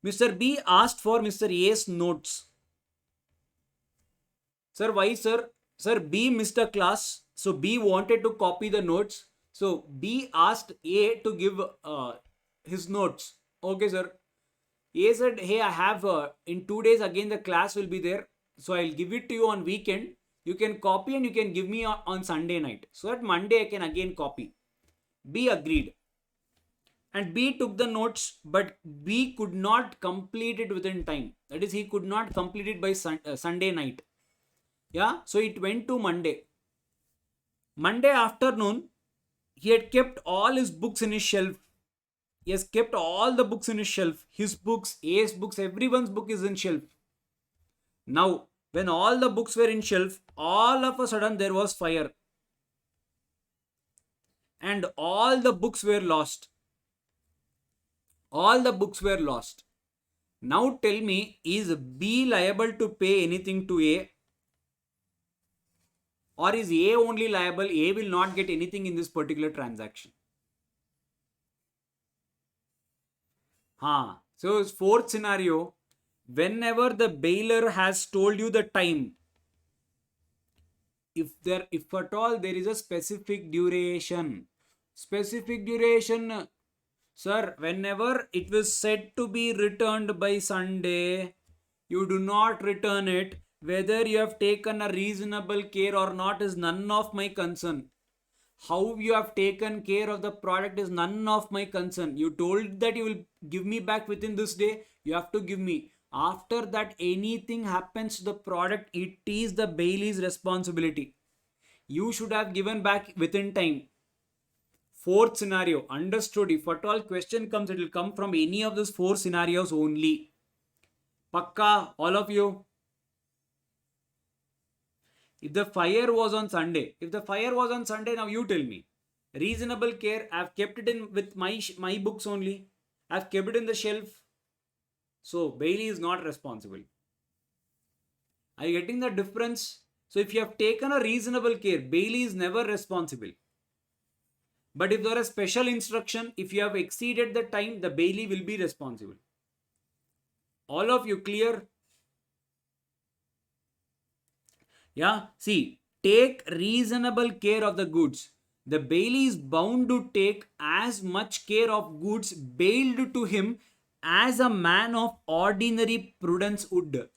Mr. B asked for Mr. A's notes. Sir, why, sir? Sir, B missed a class. So B wanted to copy the notes. So B asked A to give his notes. Okay, sir. A said, hey, I have in 2 days again the class will be there. So I'll give it to you on weekend. You can copy and you can give me on Sunday night. So that Monday I can again copy. B agreed. And B took the notes, but B could not complete it within time. That is, he could not complete it by Sunday night. Yeah, so it went to Monday. Monday afternoon, he had kept all his books in his shelf. He has kept all the books in his shelf. His books, A's books, everyone's book is in shelf. Now, when all the books were in shelf, all of a sudden there was fire. And all the books were lost. All the books were lost. Now tell me, is B liable to pay anything to A? Or is A only liable? A will not get anything in this particular transaction. So fourth scenario, whenever the bailer has told you the time, if at all there is a specific duration, sir, whenever it was said to be returned by Sunday, you do not return it. Whether you have taken a reasonable care or not is none of my concern. How you have taken care of the product is none of my concern. You told that you will give me back within this day. You have to give me. After that, anything happens to the product, it is the bailie's responsibility. You should have given back within time. Fourth scenario, understood. If at all question comes, it will come from any of these four scenarios only. Pakka, all of you. If the fire was on Sunday, now you tell me. Reasonable care, I've kept it in with my books only. I've kept it in the shelf. So bailie is not responsible. Are you getting the difference? So if you have taken a reasonable care, bailie is never responsible. But if there is special instruction, if you have exceeded the time, the bailie will be responsible. All of you clear? Yeah, see, take reasonable care of the goods. The bailie is bound to take as much care of goods bailed to him as a man of ordinary prudence would.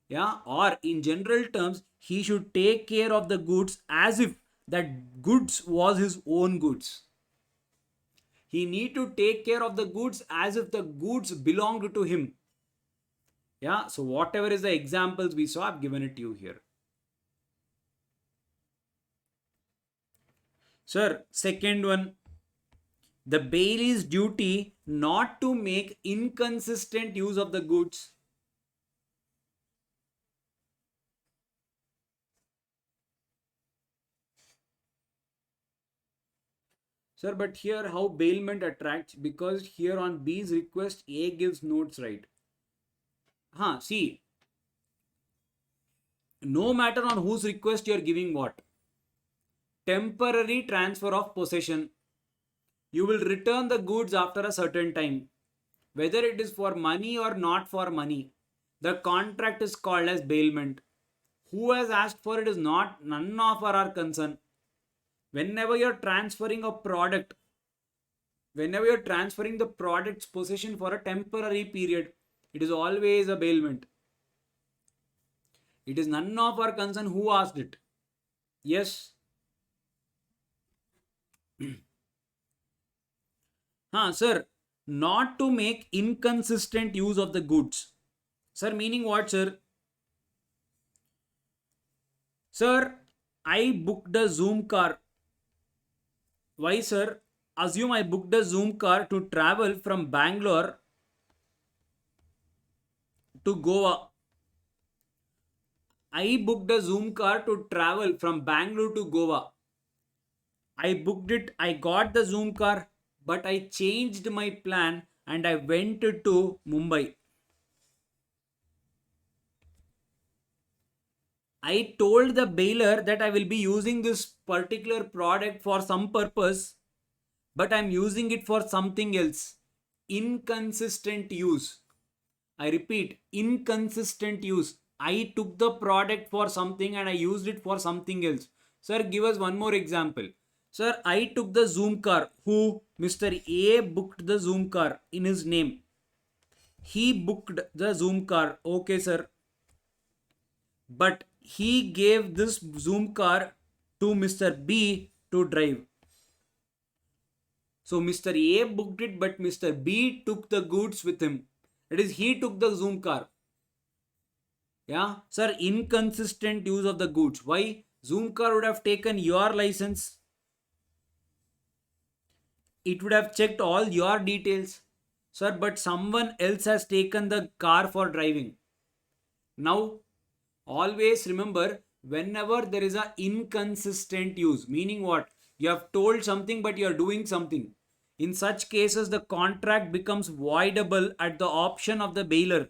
Yeah, or in general terms, he should take care of the goods as if that goods was his own goods. He need to take care of the goods as if the goods belonged to him. Yeah, so whatever is the examples we saw, I've given it to you here. Sir, second one, the bailie's duty not to make inconsistent use of the goods. Sir, but here how bailment attracts, because here on B's request, A gives notes, right? See, no matter on whose request you're giving what. Temporary transfer of possession. You will return the goods after a certain time. Whether it is for money or not for money. The contract is called as bailment. Who has asked for it is not none of our concern. Whenever you're transferring a product, whenever you're transferring the product's possession for a temporary period, it is always a bailment. It is none of our concern who asked it. Yes. Sir, not to make inconsistent use of the goods. Sir, meaning what, sir? Sir, I booked a Zoom car. Why, sir? Assume I booked a Zoom car to travel from Bangalore to Goa. I booked a Zoom car to travel from Bangalore to Goa. I booked it, I got the Zoom car, but I changed my plan and I went to Mumbai. I told the bailer that I will be using this particular product for some purpose, but I'm using it for something else. Inconsistent use. I repeat, inconsistent use. I took the product for something and I used it for something else. Sir, give us one more example. Sir, I took the Zoom car. Who? Mr. A booked the Zoom car in his name. He booked the Zoom car. Okay, sir. But he gave this Zoom car to Mr. B to drive. So Mr. A booked it, but Mr. B took the goods with him. That is, he took the Zoom car. Yeah, sir, inconsistent use of the goods. Why? Zoom car would have taken your license. It would have checked all your details. Sir, but someone else has taken the car for driving. Now, always remember, whenever there is an inconsistent use, meaning what? You have told something but you are doing something. In such cases, the contract becomes voidable at the option of the bailer.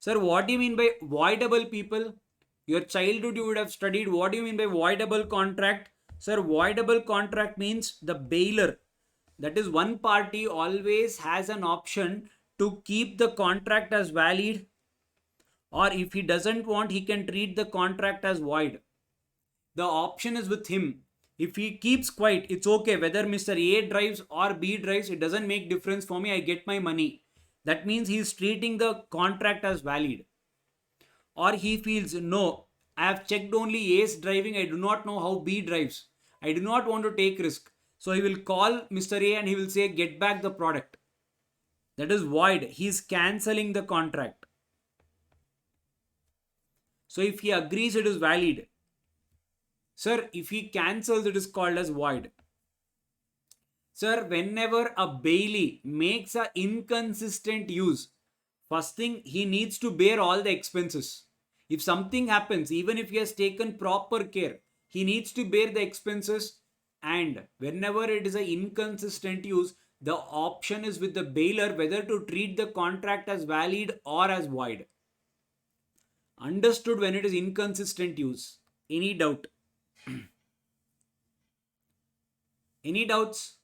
Sir, what do you mean by voidable, people? Your childhood you would have studied. What do you mean by voidable contract? Sir, voidable contract means the bailer, that is one party, always has an option to keep the contract as valid, or if he doesn't want, he can treat the contract as void. The option is with him. If he keeps quiet, it's okay. Whether Mr. A drives or B drives, it doesn't make difference for me. I get my money. That means he is treating the contract as valid. Or he feels, no, I have checked only A's driving. I do not know how B drives. I do not want to take risk. So he will call Mr. A and he will say, get back the product. That is void. He is cancelling the contract. So if he agrees, it is valid. Sir, if he cancels, it is called as void. Sir, whenever a bailee makes an inconsistent use, first thing, he needs to bear all the expenses. If something happens, even if he has taken proper care, he needs to bear the expenses. And whenever it is an inconsistent use, the option is with the bailer whether to treat the contract as valid or as void. Understood when it is inconsistent use. Any doubt? Any doubts?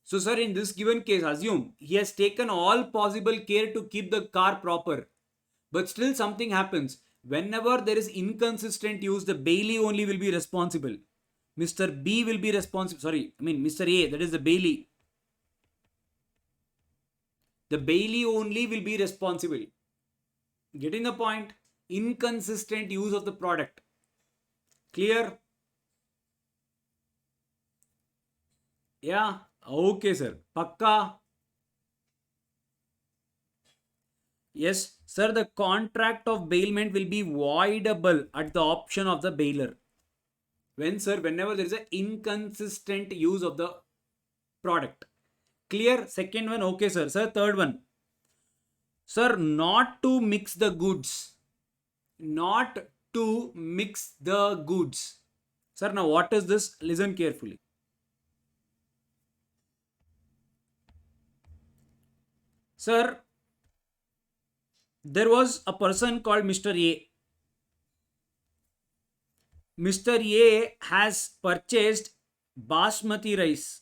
So, sir, in this given case, assume he has taken all possible care to keep the car proper, but still something happens. Whenever there is inconsistent use, the bailee only will be responsible. Mr. B will be responsible. Mr. A, that is the bailee. The bailee only will be responsible. Getting the point? Inconsistent use of the product. Clear? Yeah. Okay, sir. Pakka? Yes, sir. The contract of bailment will be voidable at the option of the bailer. When, sir? Whenever there is an inconsistent use of the product. Clear? Second one. Okay, sir. Sir, third one. Sir, not to mix the goods. Not to mix the goods. Sir, now what is this? Listen carefully. Sir, there was a person called Mr. A. Mr. A has purchased basmati rice.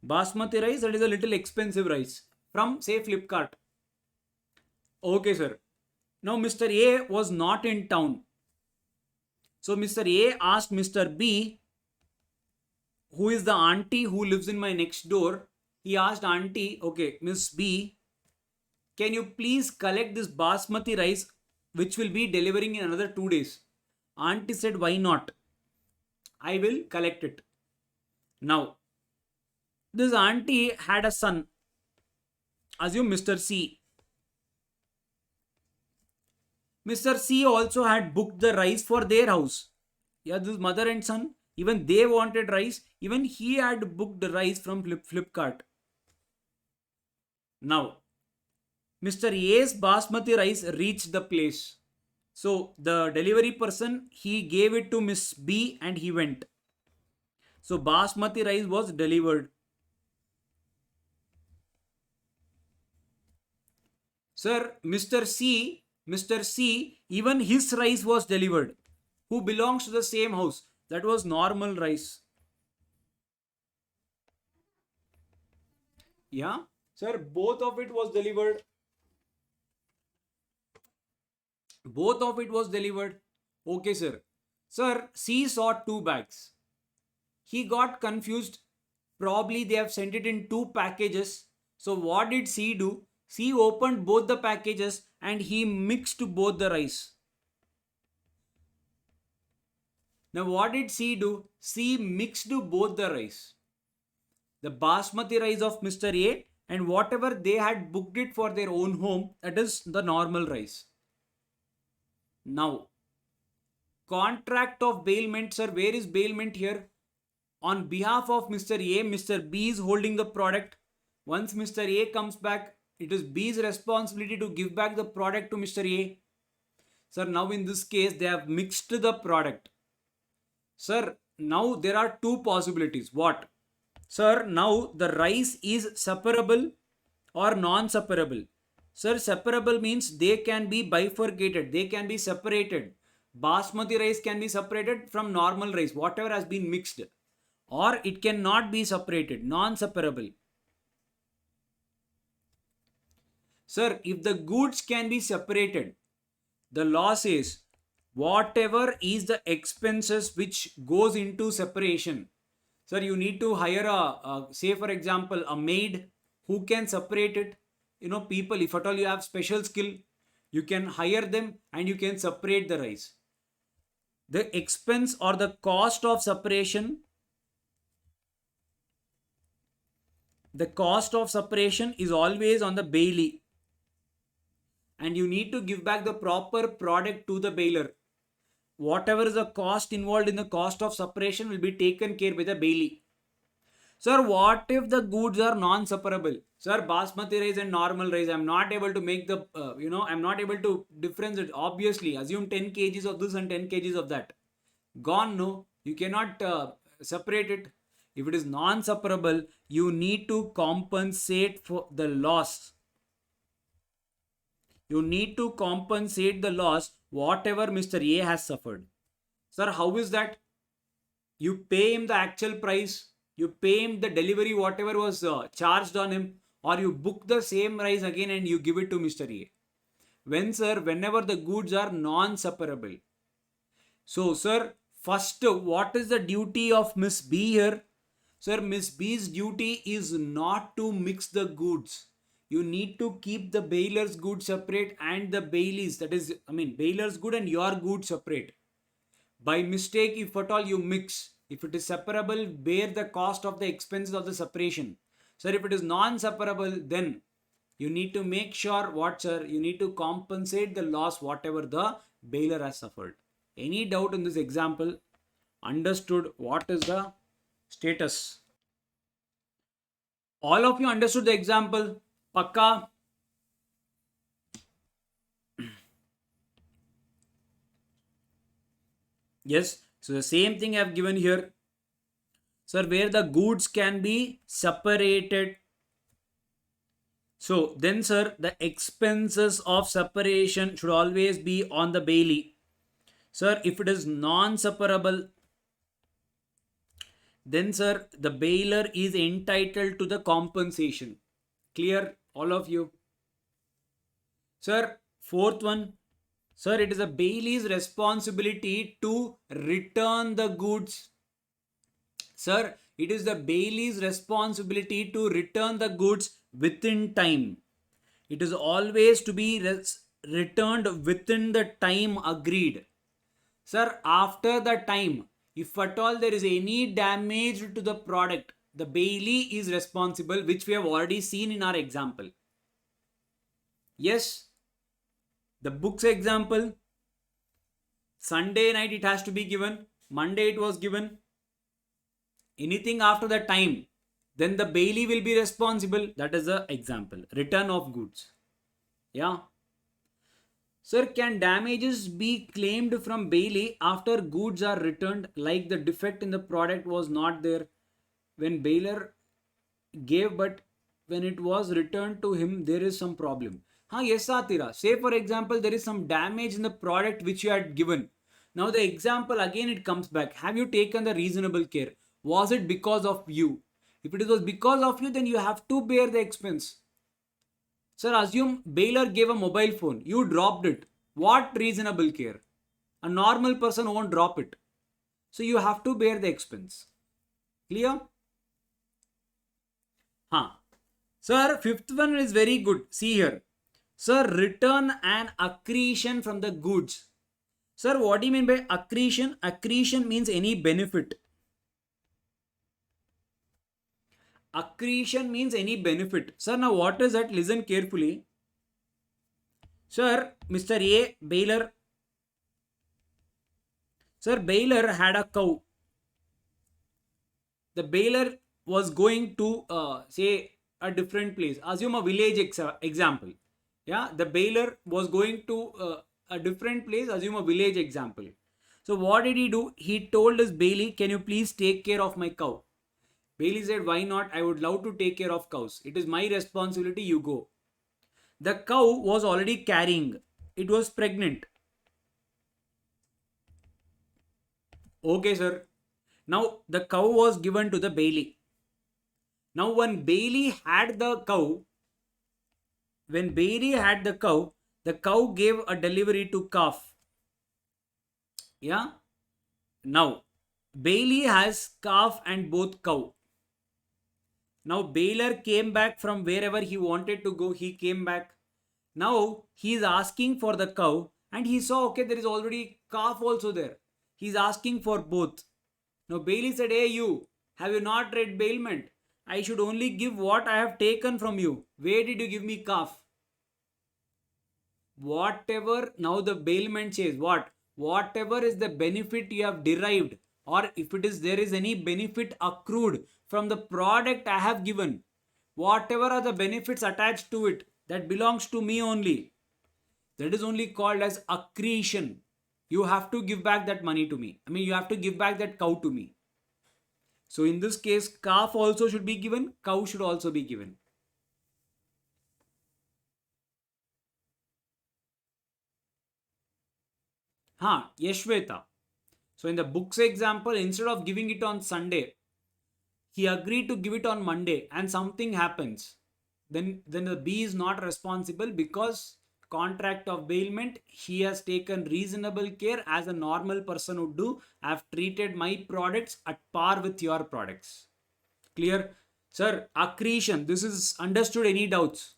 Basmati rice, that is a little expensive rice from, say, Flipkart. Okay, sir. Now, Mr. A was not in town. So, Mr. A asked Mr. B, who is the auntie who lives in my next door. He asked auntie, okay, Miss B, can you please collect this basmati rice which will be delivering in another 2 days? Auntie said, why not? I will collect it. Now, this auntie had a son. Assume Mr. C. Mr. C also had booked the rice for their house. Yeah, this mother and son, even they wanted rice. Even he had booked the rice from Flipkart. Now, Mr. A's basmati rice reached the place. So, the delivery person, he gave it to Miss B and he went. So, basmati rice was delivered. Sir, Mr. C, even his rice was delivered. Who belongs to the same house? That was normal rice. Yeah, sir, both of it was delivered. Both of it was delivered. Okay, sir. Sir, C saw 2 bags. He got confused. Probably they have sent it in 2 packages. So what did C do? C opened both the packages and he mixed both the rice. Now what did C do? C mixed both the rice. The basmati rice of Mr. A and whatever they had booked it for their own home, that is the normal rice. Now, contract of bailment, sir, where is bailment here? On behalf of Mr. A, Mr. B is holding the product. Once Mr. A comes back, it is B's responsibility to give back the product to Mr. A. Sir, now in this case, they have mixed the product. Sir, now there are 2 possibilities. What? Sir, now the rice is separable or non-separable. Sir, separable means they can be bifurcated. They can be separated. Basmati rice can be separated from normal rice, whatever has been mixed. Or it cannot be separated, non-separable. Sir, if the goods can be separated, the law says whatever is the expenses which goes into separation. Sir, you need to hire say for example, a maid who can separate it. You know, people, if at all you have special skill, you can hire them and you can separate the rice. The expense or the cost of separation, the cost of separation is always on the bailee. And you need to give back the proper product to the bailer. Whatever is the cost involved in the cost of separation will be taken care by the bailee. Sir, what if the goods are non-separable? Sir, basmati rice and normal rice, I'm not able to make the, I'm not able to difference it. Obviously, assume 10 kgs of this and 10 kgs of that. Gone, no. You cannot separate it. If it is non-separable, you need to compensate for the loss. You need to compensate the loss whatever Mr. A has suffered. Sir, how is that? You pay him the actual price, you pay him the delivery, whatever was charged on him, or you book the same rice again and you give it to Mr. A. Whenever the goods are non-separable. So, sir, first, what is the duty of Miss B here? Sir, Miss B's duty is not to mix the goods. You need to keep the bailer's good separate and the bailee's, that is, bailer's good and your good separate. By mistake, if at all you mix, if it is separable, bear the cost of the expenses of the separation. Sir, if it is non-separable, then you need to make sure what, sir? You need to compensate the loss whatever the bailer has suffered. Any doubt in this example? Understood what is the status? All of you understood the example? Pakka? Yes. So the same thing I have given here. Sir, where the goods can be separated. So then, sir, the expenses of separation should always be on the bailee. Sir, if it is non-separable, then sir, the bailer is entitled to the compensation. Clear, all of you? Sir, fourth one. Sir, it is a bailee's responsibility to return the goods. Sir, it is the bailee's responsibility to return the goods within time. It is always to be returned within the time agreed. Sir, after the time, if at all there is any damage to the product, the bailee is responsible, which we have already seen in our example. Yes, the book's example, Sunday night it has to be given, Monday it was given. Anything after the time, then the bailee will be responsible. That is the example. Return of goods. Yeah. Sir, can damages be claimed from bailee after goods are returned, like the defect in the product was not there when bailer gave, but when it was returned to him, there is some problem? Yes, Satira. Say, for example, there is some damage in the product which you had given. Now, the example again it comes back. Have you taken the reasonable care? Was it because of you? If it was because of you, then you have to bear the expense. Sir, assume bailer gave a mobile phone. You dropped it. What reasonable care? A normal person won't drop it. So you have to bear the expense. Clear? Sir, fifth one is very good. See here. Sir, return and accretion from the goods. Sir, what do you mean by accretion? Accretion means any benefit. Accretion means any benefit. Sir, now what is that? Listen carefully. Sir, Mr. A, bailer. Sir, bailer had a cow. The bailer was going to say a different place. Assume a village example. Yeah, the bailer was going to a different place. Assume a village example. So what did he do? He told his bailee, can you please take care of my cow? Bailee said, why not? I would love to take care of cows. It is my responsibility. You go. The cow was already carrying. It was pregnant. Okay, sir. Now the cow was given to the bailee. Now when bailee had the cow, the cow gave a delivery to calf. Yeah. Now bailee has calf and both cow. Now bailer came back from wherever he wanted to go. He came back. Now he is asking for the cow and he saw, okay, there is already calf also there. He's asking for both. Now bailee said, hey you, have you not read bailment? I should only give what I have taken from you. Where did you give me calf? Whatever, now the bailment says what? Whatever is the benefit you have derived, or if there is any benefit accrued from the product I have given, whatever are the benefits attached to it, that belongs to me only. That is only called as accretion. You have to give back that money to me. I mean, you have to give back that cow to me. So in this case, calf also should be given, cow should also be given. Yashveta. So in the book's example, instead of giving it on Sunday, he agreed to give it on Monday and something happens. Then the B is not responsible because contract of bailment, he has taken reasonable care as a normal person would do. I have treated my products at par with your products. Clear? Sir, accretion, this is understood. Any doubts?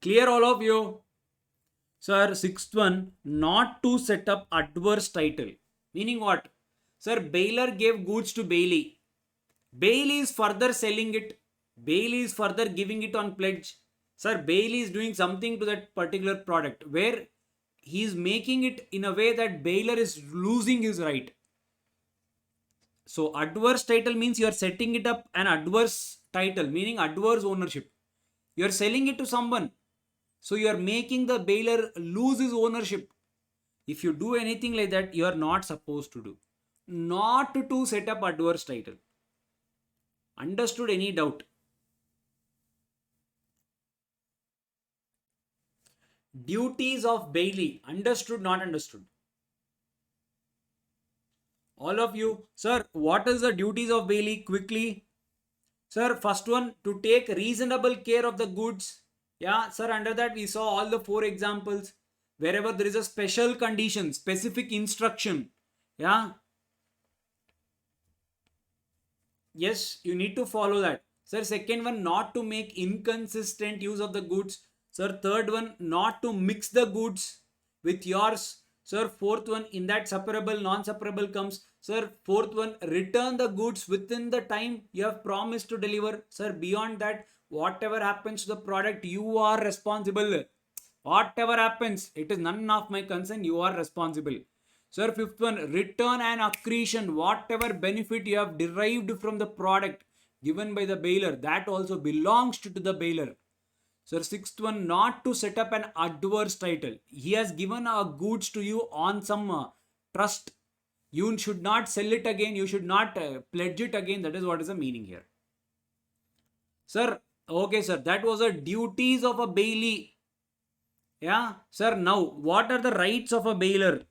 Clear all of you? Sir, sixth one, not to set up adverse title. Meaning what? Sir, bailer gave goods to bailee. Bailee is further selling it. Bailee is further giving it on pledge. Sir, bailee is doing something to that particular product where he is making it in a way that bailer is losing his right. So adverse title means you are setting it up an adverse title, meaning adverse ownership. You are selling it to someone. So you are making the bailor lose his ownership. If you do anything like that, you are not supposed to do. Not to set up adverse title. Understood? Any doubt? Duties of bailee. Understood? Not understood? All of you, sir, what is the duties of bailee? Quickly. Sir, first one, to take reasonable care of the goods. Yeah, sir, under that we saw all the 4 examples. Wherever there is a special condition, specific instruction. Yeah. Yes, you need to follow that. Sir, second one, not to make inconsistent use of the goods. Sir, third one, not to mix the goods with yours. Sir, fourth one, in that separable, non-separable comes. Sir, fourth one, return the goods within the time you have promised to deliver. Sir, beyond that, whatever happens to the product, you are responsible. Whatever happens, it is none of my concern, you are responsible. Sir, fifth one, return and accretion. Whatever benefit you have derived from the product given by the bailor, that also belongs to the bailor. Sir, sixth one, not to set up an adverse title. He has given our goods to you on some trust. You should not sell it again. You should not pledge it again. That is what is the meaning here. Sir, okay, sir. That was the duties of a bailee. Yeah, sir. Now, what are the rights of a bailor?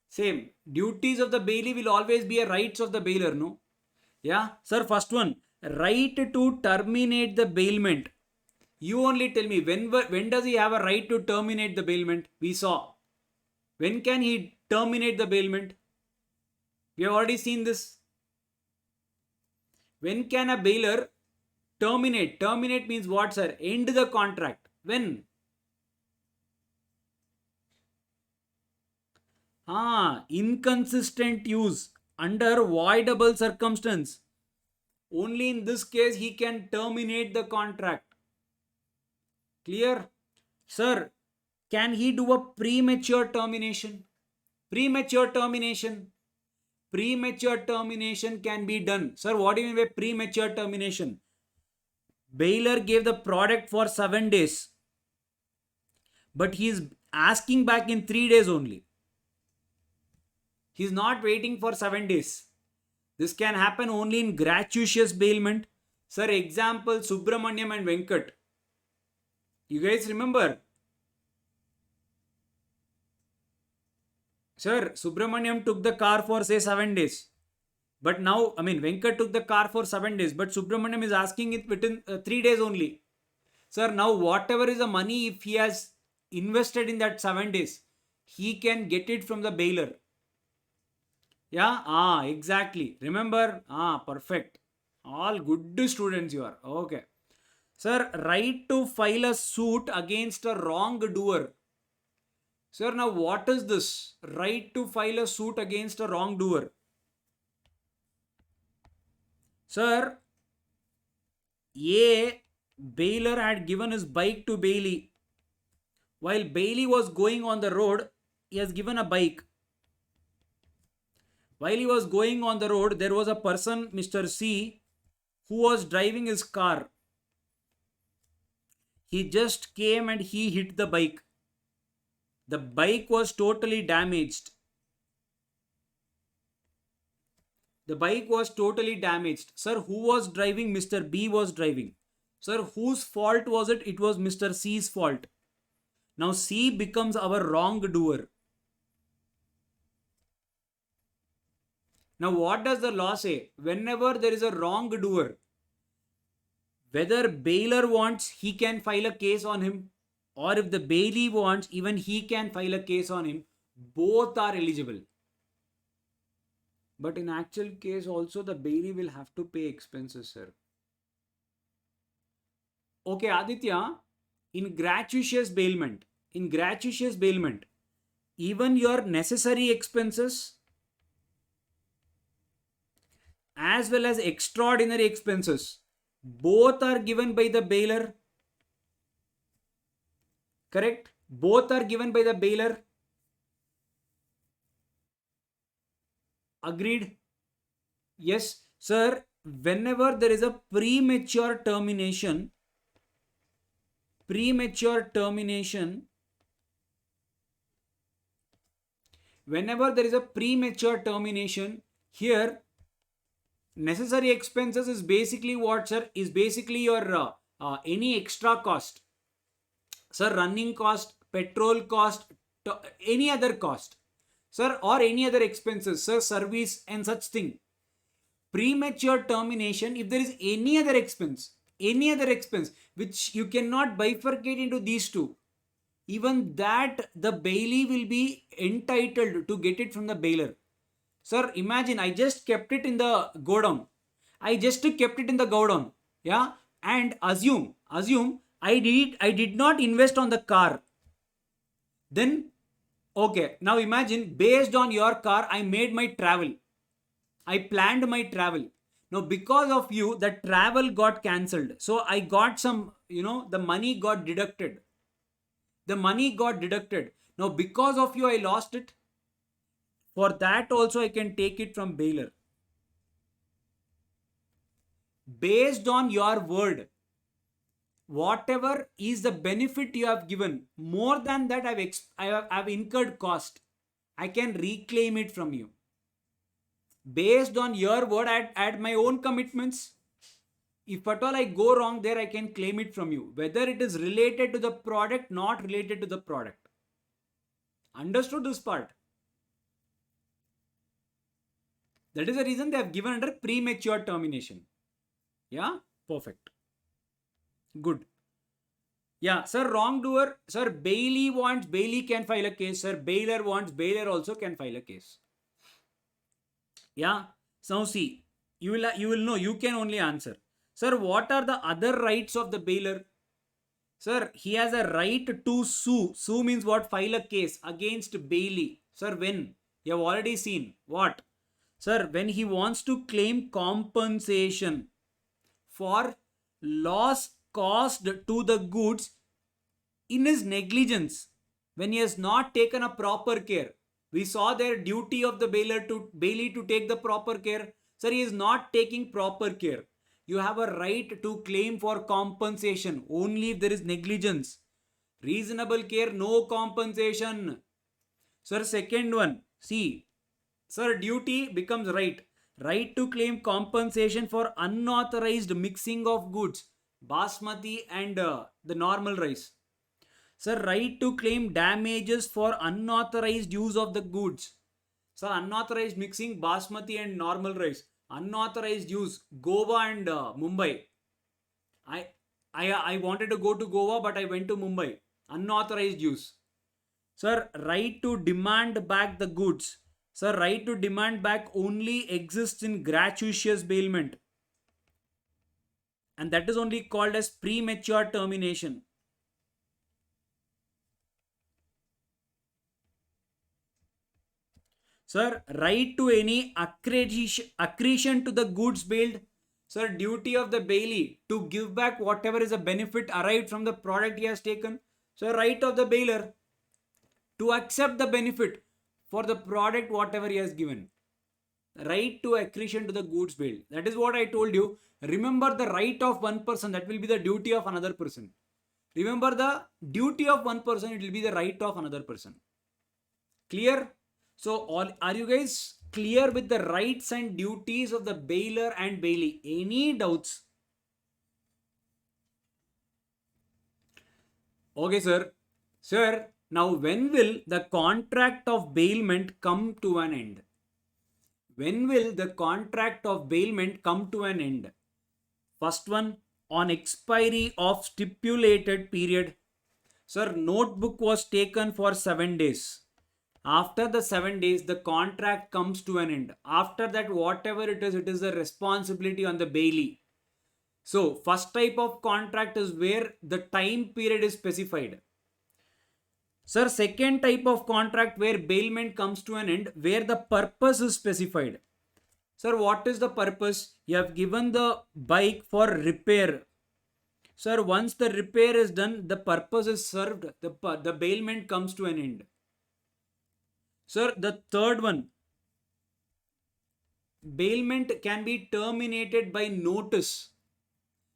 Same. Duties of the bailee will always be a rights of the bailor, no? Yeah, sir. First one, right to terminate the bailment. You only tell me when does he have a right to terminate the bailment? We saw. When can he terminate the bailment? We have already seen this. When can a bailor terminate? Terminate means what, sir? End the contract. When? Inconsistent use under voidable circumstance. Only in this case he can terminate the contract. Clear? Sir, can he do a premature termination? Premature termination. Premature termination can be done. Sir, what do you mean by premature termination? Bailor gave the product for 7 days. But he is asking back in 3 days only. He is not waiting for 7 days. This can happen only in gratuitous bailment. Sir, example Subramaniam and Venkat. You guys remember? Sir, Subramaniam took the car for say 7 days. But now, Venkat took the car for 7 days. But Subramaniam is asking it within 3 days only. Sir, now whatever is the money, if he has invested in that 7 days, he can get it from the bailor. Yeah, exactly. Remember? Perfect. All good students you are. Okay. Sir, right to file a suit against a wrongdoer. Sir, now what is this? Right to file a suit against a wrongdoer. Sir, A bailor had given his bike to bailee. While bailee was going on the road, he has given a bike. While he was going on the road, there was a person, Mr. C, who was driving his car. He just came and he hit the bike. The bike was totally damaged. The bike was totally damaged. Sir, who was driving? Mr. B was driving. Sir, whose fault was it? It was Mr. C's fault. Now C becomes our wrongdoer. Now what does the law say? Whenever there is a wrongdoer, whether bailor wants, he can file a case on him, or if the bailee wants, even he can file a case on him. Both are eligible. But in actual case also the bailee will have to pay expenses, sir. Okay, Aditya, in gratuitous bailment, even your necessary expenses as well as extraordinary expenses, both are given by the bailor. Correct? Both are given by the bailor. Agreed? Yes, sir. Whenever there is a premature termination, premature termination, whenever there is a premature termination, here necessary expenses is basically what, sir? Is basically your any extra cost, sir, running cost, petrol cost, any other cost, sir, or any other expenses, sir, service and such thing. Premature termination, if there is any other expense which you cannot bifurcate into these two, even that the bailee will be entitled to get it from the bailer. Sir, imagine I just kept it in the godown. Yeah, and assume I did not invest on the car. Then okay, now imagine based on your car I made my travel. I planned my travel. Now, because of you, the travel got cancelled. So I got some, the money got deducted. Now, because of you, I lost it. For that also, I can take it from bailer. Based on your word, whatever is the benefit you have given, more than that, I've incurred cost. I can reclaim it from you. Based on your word, at my own commitments, if at all I go wrong there, I can claim it from you, whether it is related to the product, not related to the product. Understood this part? That is the reason they have given under premature termination. Yeah, perfect. Good. Yeah, sir, wrongdoer, sir, bailee wants, bailee can file a case, sir, bailer wants, bailer also can file a case. Yeah, so see, you will know, you can only answer. Sir, what are the other rights of the bailer? Sir, he has a right to sue. Sue means what? File a case against bailee. Sir, when? You have already seen. What? Sir, when he wants to claim compensation for loss caused to the goods in his negligence, when he has not taken a proper care. We saw their duty of the bailee to take the proper care. Sir, he is not taking proper care. You have a right to claim for compensation only if there is negligence. Reasonable care, no compensation. Sir, second one, see, sir, duty becomes right. Right to claim compensation for unauthorized mixing of goods, basmati and the normal rice. Sir, right to claim damages for unauthorized use of the goods. Sir, unauthorized mixing basmati and normal rice. Unauthorized use Goa and Mumbai. I wanted to go to Goa, but I went to Mumbai. Unauthorized use. Sir, right to demand back the goods. Sir, right to demand back only exists in gratuitous bailment. And that is only called as premature termination. Sir, right to any accretion to the goods bailed. Sir, duty of the bailee to give back whatever is a benefit arrived from the product he has taken. Sir, right of the bailer to accept the benefit for the product whatever he has given. Right to accretion to the goods bailed. That is what I told you. Remember the right of one person, that will be the duty of another person. Remember the duty of one person, it will be the right of another person. Clear? So, are you guys clear with the rights and duties of the bailer and bailee? Any doubts? Okay, sir. Sir, now when will the contract of bailment come to an end? When will the contract of bailment come to an end? First one, on expiry of stipulated period. Sir, notebook was taken for 7 days. After the 7 days, the contract comes to an end. After that, whatever it is the responsibility on the bailee. So, first type of contract is where the time period is specified. Sir, second type of contract where bailment comes to an end, where the purpose is specified. Sir, what is the purpose? You have given the bike for repair. Sir, once the repair is done, the purpose is served, the bailment comes to an end. Sir, the third one, bailment can be terminated by notice.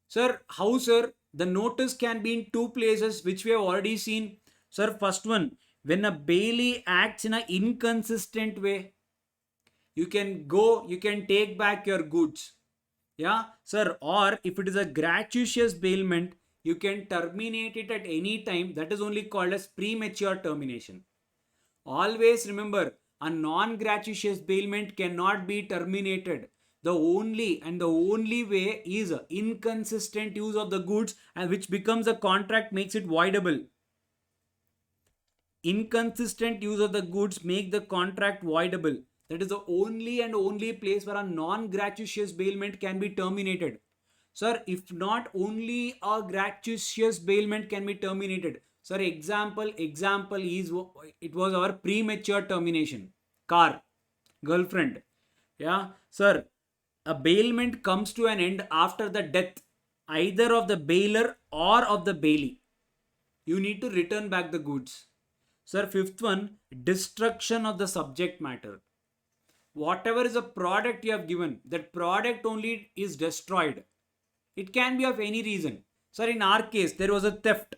Sir, how, sir? the notice can be in two places, which we have already seen. Sir, first one, when a bailee acts in an inconsistent way, you can take back your goods. Yeah, sir. Or if it is a gratuitous bailment, you can terminate it at any time. That is only called as premature termination. Always remember, a non-gratuitous bailment cannot be terminated. The only way is inconsistent use of the goods, and which becomes a contract, makes it voidable. Inconsistent use of the goods make the contract voidable. That is the only and only place where a non-gratuitous bailment can be terminated. Sir, if not, only a gratuitous bailment can be terminated. Sir, example is, it was our premature termination. Car, girlfriend. Yeah, sir, a bailment comes to an end after the death either of the bailer or of the bailee. You need to return back the goods. Sir, fifth one, destruction of the subject matter. Whatever is a product you have given, that product only is destroyed. It can be of any reason. Sir, in our case, there was a theft.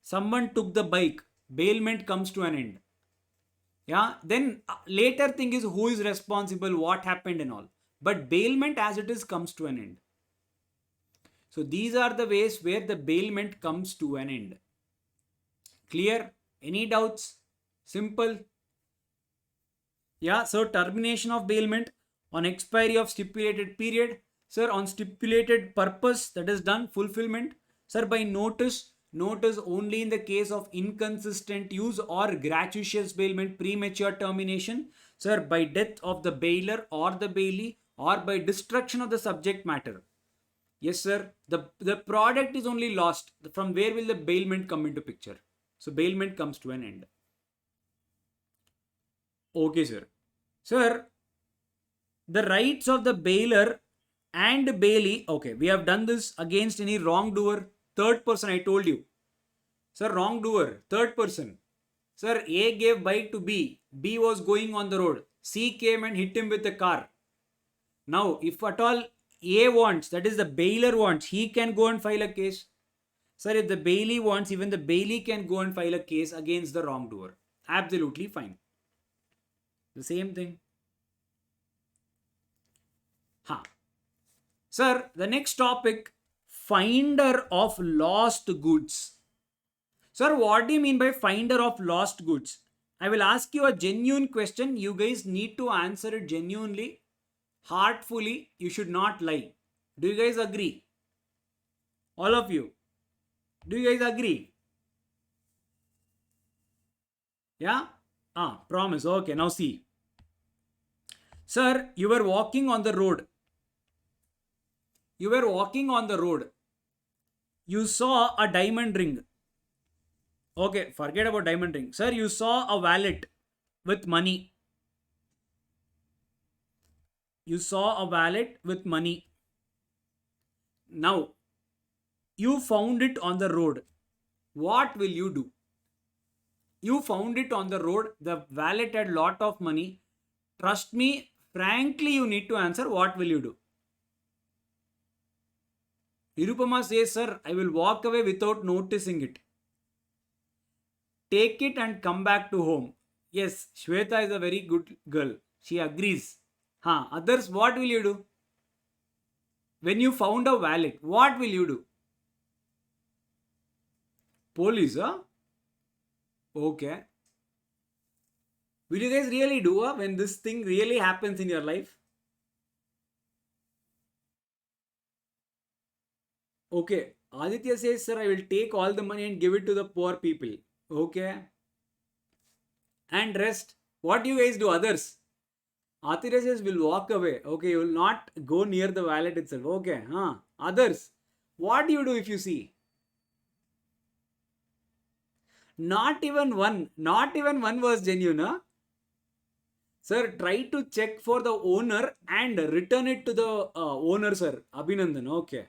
Someone took the bike. Bailment comes to an end. Yeah, then later thing is who is responsible, what happened and all. But bailment as it is comes to an end. So these are the ways where the bailment comes to an end. Clear? Any doubts? Simple. Yeah, so termination of bailment on expiry of stipulated period. Sir, on stipulated purpose, that is done, fulfillment. Sir, by notice only in the case of inconsistent use or gratuitous bailment, premature termination. Sir, by death of the bailer or the bailee, or by destruction of the subject matter. Yes, sir. The product is only lost. From where will the bailment come into picture? So bailment comes to an end. Okay, sir. Sir, the rights of the bailer and bailee. Okay, we have done this against any wrongdoer. Third person, I told you. Sir, wrongdoer, third person. Sir, A gave bike to B. B was going on the road. C came and hit him with a car. Now, if at all A wants, that is the bailer wants, he can go and file a case. Sir, if the bailee wants, even the bailee can go and file a case against the wrongdoer. Absolutely fine. The same thing. Huh. Sir, the next topic, finder of lost goods. Sir, what do you mean by finder of lost goods? I will ask you a genuine question. You guys need to answer it genuinely, heartfully. You should not lie. Do you guys agree? All of you. Do you guys agree? Yeah? Promise. Okay, now see. Sir, you were walking on the road. You saw a diamond ring. Okay, forget about diamond ring. Sir, you saw a wallet with money. Now, you found it on the road. What will you do? You found it on the road. The wallet had lot of money. Trust me, frankly, you need to answer. What will you do? Nirupama says, sir, I will walk away without noticing it. Take it and come back to home. Yes, Shweta is a very good girl. She agrees. Others, what will you do? When you found a wallet, what will you do? Police, huh? Okay. Will you guys really do when this thing really happens in your life? Okay. Aditya says, sir, I will take all the money and give it to the poor people. Okay. And rest. What do you guys do, others? Aditya says, will walk away. Okay, you will not go near the wallet itself. Okay. Others. What do you do if you see? Not even one was genuine, huh? Sir, try to check for the owner and return it to the owner, sir. Abhinandan, okay.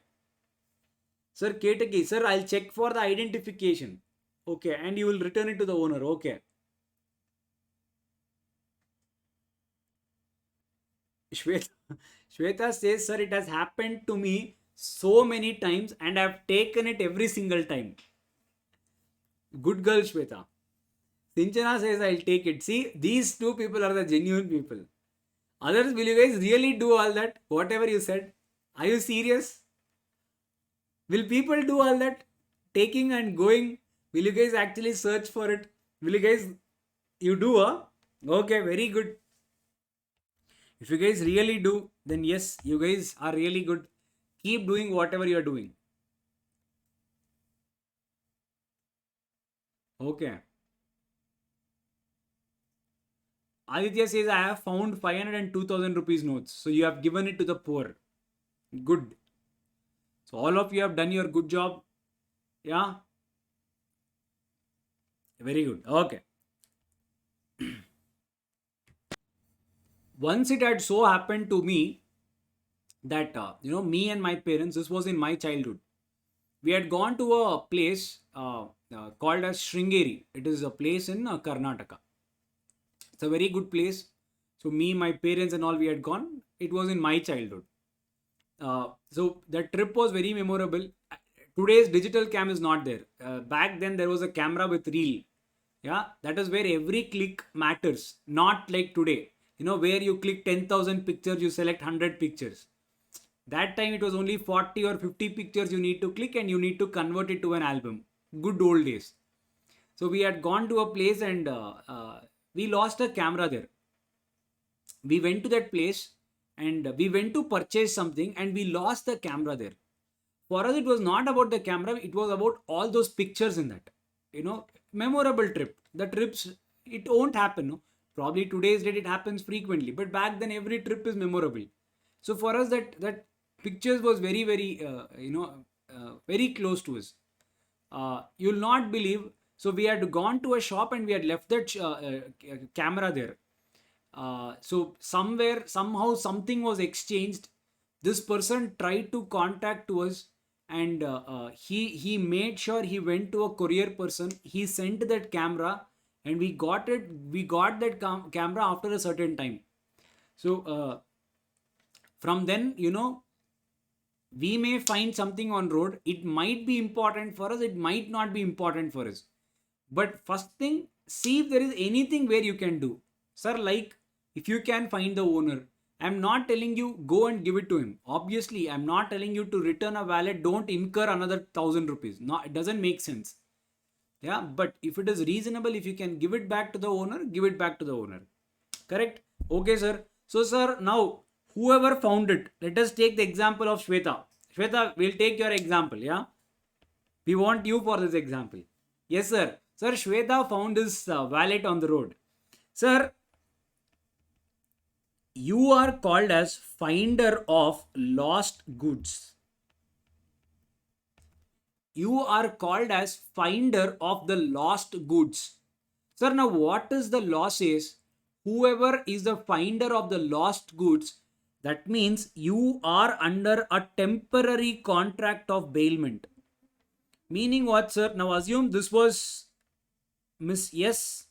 Sir, Ketaki, sir, I'll check for the identification. Okay, and you will return it to the owner. Okay. Shweta says, sir, it has happened to me. so many times and I've taken it every single time. Good girl, Shweta. Sinchana says I'll take it. See, these two people are the genuine people. Others, will you guys really do all that? Whatever you said? Are you serious? Will people do all that? Taking and going? Will you guys actually search for it? Will you guys, you do, huh? Okay, very good. If you guys really do, then yes, you guys are really good. Keep doing whatever you are doing. Okay. Aditya says, I have found 500 and 2000 rupees notes. So you have given it to the poor. Good. So all of you have done your good job. Yeah. Very good. Okay. Once it had so happened to me that, me and my parents, this was in my childhood. We had gone to a place called as Sringeri. It is a place in Karnataka. It's a very good place. So me, my parents and all, we had gone. It was in my childhood. So the trip was very memorable. Today's digital cam is not there. Back then there was a camera with reel. Yeah, that is where every click matters. Not like today. Where you click 10,000 pictures, you select 100 pictures. That time it was only 40 or 50 pictures you need to click and you need to convert it to an album. Good old days. So we had gone to a place and we lost a camera there. We went to that place and we went to purchase something and we lost the camera there. For us, it was not about the camera, it was about all those pictures in that. Memorable trip. The trips, it won't happen. No? Probably today's date it happens frequently, but back then every trip is memorable. So for us, that pictures was very, very, very close to us. You'll not believe. So we had gone to a shop and we had left that camera there. So somehow something was exchanged. This person tried to contact to us and he made sure he went to a courier person. He sent that camera and we got that camera after a certain time. So from then, we may find something on road. It might be important for us, it might not be important for us. But first thing, see if there is anything where you can do. Sir, like if you can find the owner, I'm not telling you go and give it to him. Obviously, I'm not telling you to return a wallet, don't incur another 1,000 rupees. No, it doesn't make sense. Yeah, but if it is reasonable, if you can give it back to the owner, give it back to the owner. Correct? Okay, sir. So, sir, now whoever found it, let us take the example of Shweta. Shweta, we'll take your example. Yeah, we want you for this example. Yes, sir. Sir, Shweta found his wallet on the road. Sir, you are called as finder of lost goods. You are called as finder of the lost goods. Sir, now what is the law says? Whoever is the finder of the lost goods, that means you are under a temporary contract of bailment. Meaning what, sir? Now assume this was Miss Yes.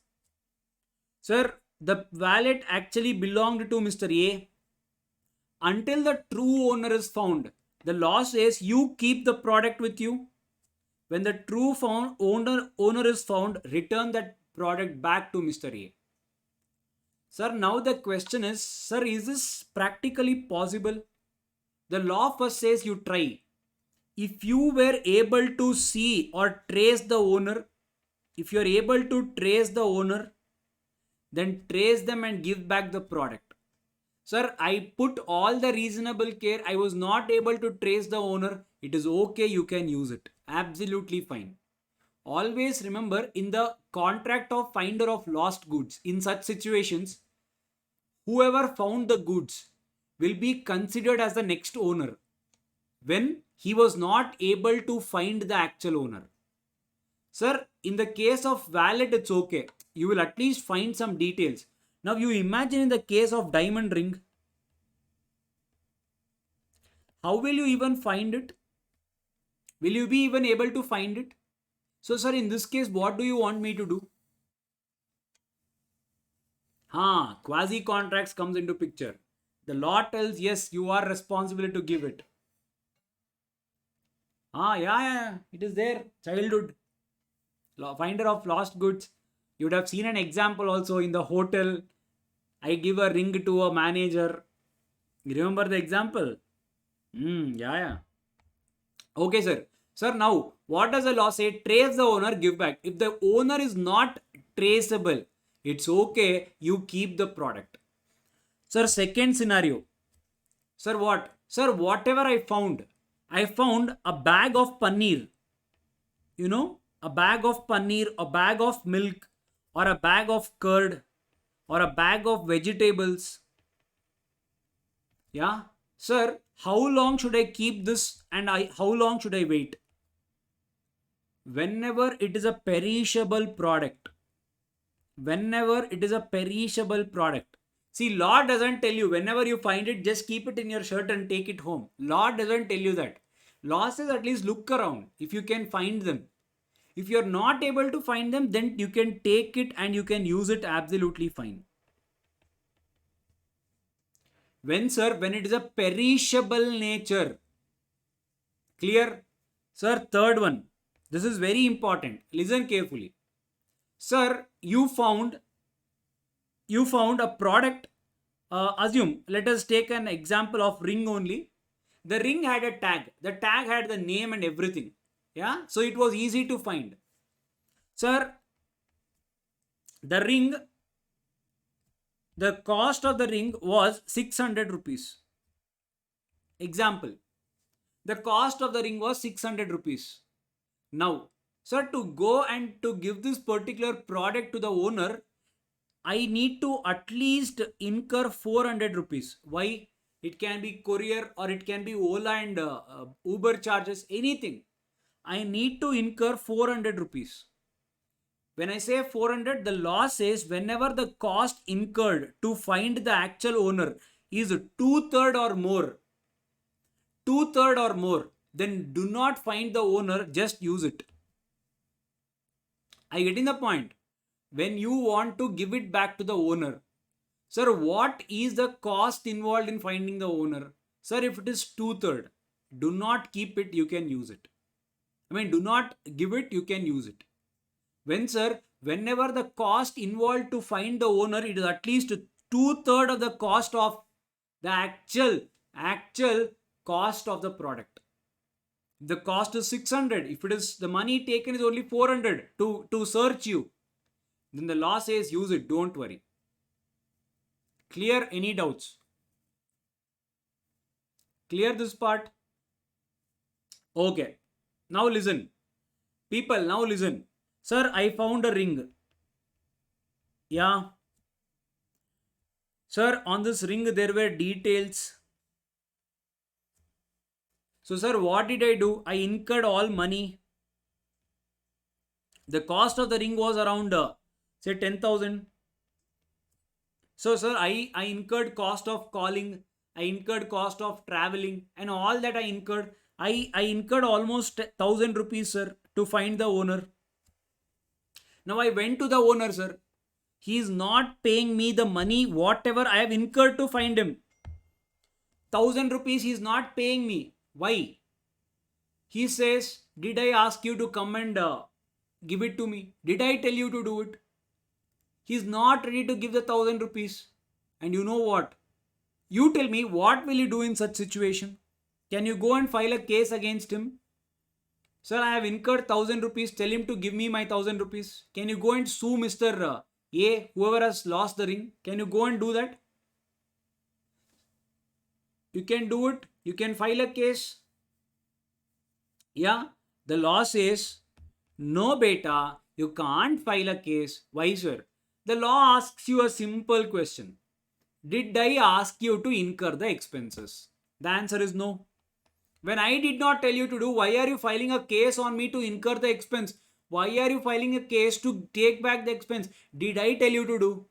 Sir, the wallet actually belonged to Mr. A. Until the true owner is found, the law says you keep the product with you. When the true owner is found, return that product back to Mr. A. Sir, now the question is, sir, is this practically possible? The law first says you try. If you were able to see or trace the owner, if you are able to trace the owner, then trace them and give back the product. Sir, I put all the reasonable care. I was not able to trace the owner. It is okay, you can use it. Absolutely fine. Always remember, in the contract of finder of lost goods, in such situations, whoever found the goods will be considered as the next owner when he was not able to find the actual owner. Sir, in the case of wallet, it's okay. You will at least find some details. Now you imagine in the case of diamond ring, how will you even find it? Will you be even able to find it? So sir, in this case, what do you want me to do? Quasi contracts comes into picture. The law tells yes, you are responsible to give it. Yeah. It is there. Childhood. Finder of lost goods. You would have seen an example also in the hotel. I give a ring to a manager. You remember the example? Yeah. Okay, sir. Sir, now, what does the law say? Trace the owner, give back. If the owner is not traceable, it's okay. You keep the product. Sir, second scenario. Sir, what? Sir, whatever I found a bag of paneer. A bag of paneer, a bag of milk, or a bag of curd, or a bag of vegetables. Yeah. Sir, how long should I keep this and how long should I wait? Whenever it is a perishable product, see, law doesn't tell you whenever you find it, just keep it in your shirt and take it home. Law doesn't tell you that. Law says at least look around if you can find them. If you're not able to find them, then you can take it and you can use it absolutely fine. When it is a perishable nature. Clear? Sir, third one. This is very important. Listen carefully. Sir, you found a product. Assume, let us take an example of ring only. The ring had a tag. The tag had the name and everything. Yeah. So it was easy to find. Sir, the cost of the ring was 600 rupees. Example. The cost of the ring was 600 rupees. Now, sir, to go and to give this particular product to the owner, I need to at least incur 400 rupees. Why? It can be courier or it can be Ola and Uber charges, anything. I need to incur 400 rupees. When I say 400, the law says whenever the cost incurred to find the actual owner is two-third or more, then do not find the owner, just use it. Are you getting the point? When you want to give it back to the owner, sir, what is the cost involved in finding the owner? Sir, if it is two-third, do not keep it, you can use it. Do not give it, you can use it. Whenever the cost involved to find the owner, it is at least two-third of the cost of the actual cost of the product. The cost is 600. If it is the money taken is only 400 to search you, then the law says use it, don't worry. Clear? Any doubts? Clear this part? Okay. Now listen. People, now listen. Sir, I found a ring. Yeah. Sir, on this ring there were details. So, sir, what did I do? I incurred all money. The cost of the ring was around, say, 10,000. So, sir, I incurred cost of calling. I incurred cost of traveling and all that I incurred. I incurred almost 1,000 rupees, sir, to find the owner. Now, I went to the owner, sir. He is not paying me the money, whatever I have incurred to find him. 1,000 rupees he is not paying me. Why? He says, did I ask you to come and give it to me? Did I tell you to do it? He is not ready to give the 1,000 rupees. And you know what? You tell me, what will you do in such situation? Can you go and file a case against him? Sir, I have incurred 1,000 rupees. Tell him to give me my 1,000 rupees. Can you go and sue Mr. A, whoever has lost the ring? Can you go and do that? You can do it. You can file a case. Yeah, the law says, no beta, you can't file a case. Why, sir? The law asks you a simple question. Did I ask you to incur the expenses? The answer is no. When I did not tell you to do, why are you filing a case on me to incur the expense? Why are you filing a case to take back the expense? Did I tell you to do?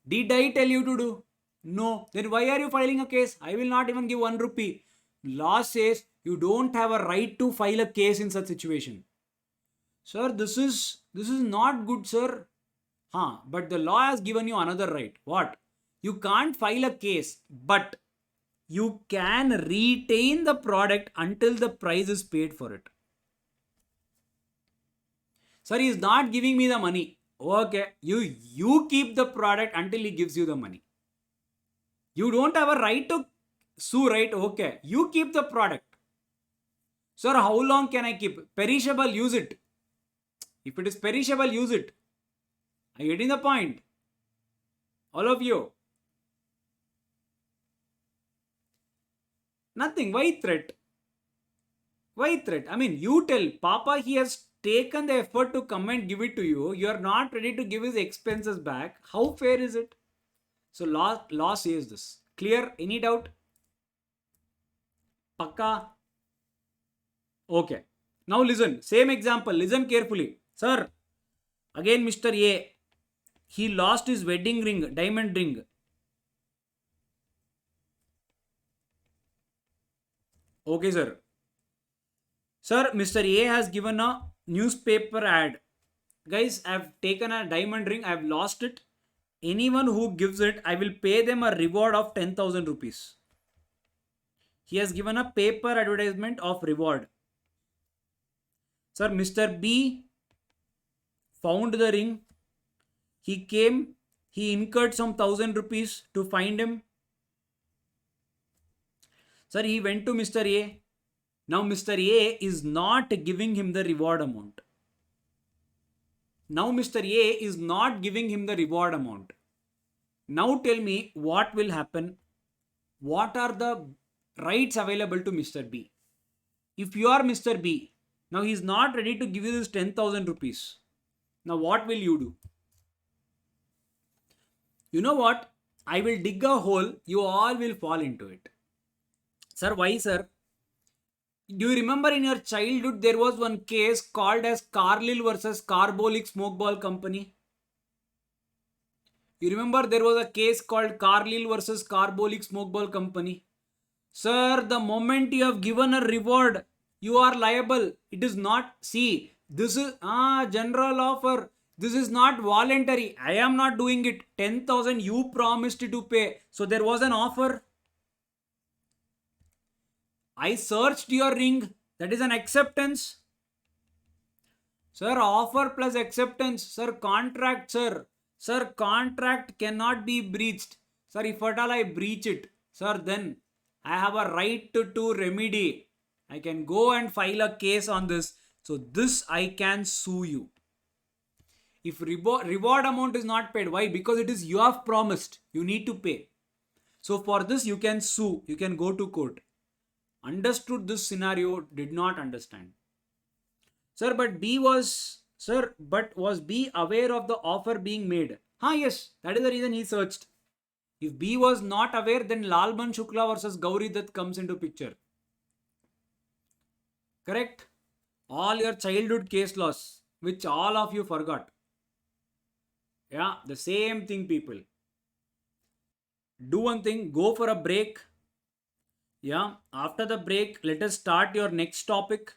Did I tell you to do? No. Then why are you filing a case? I will not even give 1 rupee. Law says you don't have a right to file a case in such situation. Sir, this is not good, sir. But the law has given you another right. What? You can't file a case, but you can retain the product until the price is paid for it. Sir, he is not giving me the money. Okay, you keep the product until he gives you the money. You don't have a right to sue, right? Okay, you keep the product. Sir, how long can I keep? Perishable, use it. If it is perishable, use it. Are you getting the point? All of you. Nothing. Why threat? Why threat? I mean, you tell Papa he has taken the effort to come and give it to you. You are not ready to give his expenses back. How fair is it? So law says this. Clear? Any doubt? Pakka? Okay. Now listen. Same example. Listen carefully. Sir, again Mr. A. He lost his wedding ring, diamond ring. Okay, sir. Sir, Mr. A has given a newspaper ad. Guys, I've taken a diamond ring. I've lost it. Anyone who gives it, I will pay them a reward of 10,000 rupees. He has given a paper advertisement of reward. Sir, Mr. B found the ring. He came. He incurred some 1,000 rupees to find him. Sir, he went to Mr. A. Now Mr. A is not giving him the reward amount. Now Mr. A is not giving him the reward amount. Now tell me what will happen. What are the rights available to Mr. B? If you are Mr. B, now he is not ready to give you this 10,000 rupees. Now what will you do? You know what? I will dig a hole. You all will fall into it. Sir, why, sir? Do you remember in your childhood there was one case called as Carlyle versus Carbolic Smokeball Company? You remember there was a case called Carlyle versus Carbolic Smokeball Company? Sir, the moment you have given a reward, you are liable. It is not, see, this is general offer. This is not voluntary. I am not doing it. 10,000 you promised to pay. So there was an offer. I searched your ring. That is an acceptance. Sir, offer plus acceptance. Sir, contract, sir. Sir, contract cannot be breached. Sir, if at all I breach it, sir, then I have a right to remedy. I can go and file a case on this. So this I can sue you. If reward amount is not paid, why? Because it is you have promised. You need to pay. So for this you can sue. You can go to court. Understood this scenario, did not understand. Sir, but was B aware of the offer being made? Yes, that is the reason he searched. If B was not aware, then Lalban Shukla versus Gauri Dutt comes into picture. Correct? All your childhood case laws, which all of you forgot. Yeah, the same thing, people. Do one thing, go for a break. Yeah, after the break, let us start your next topic.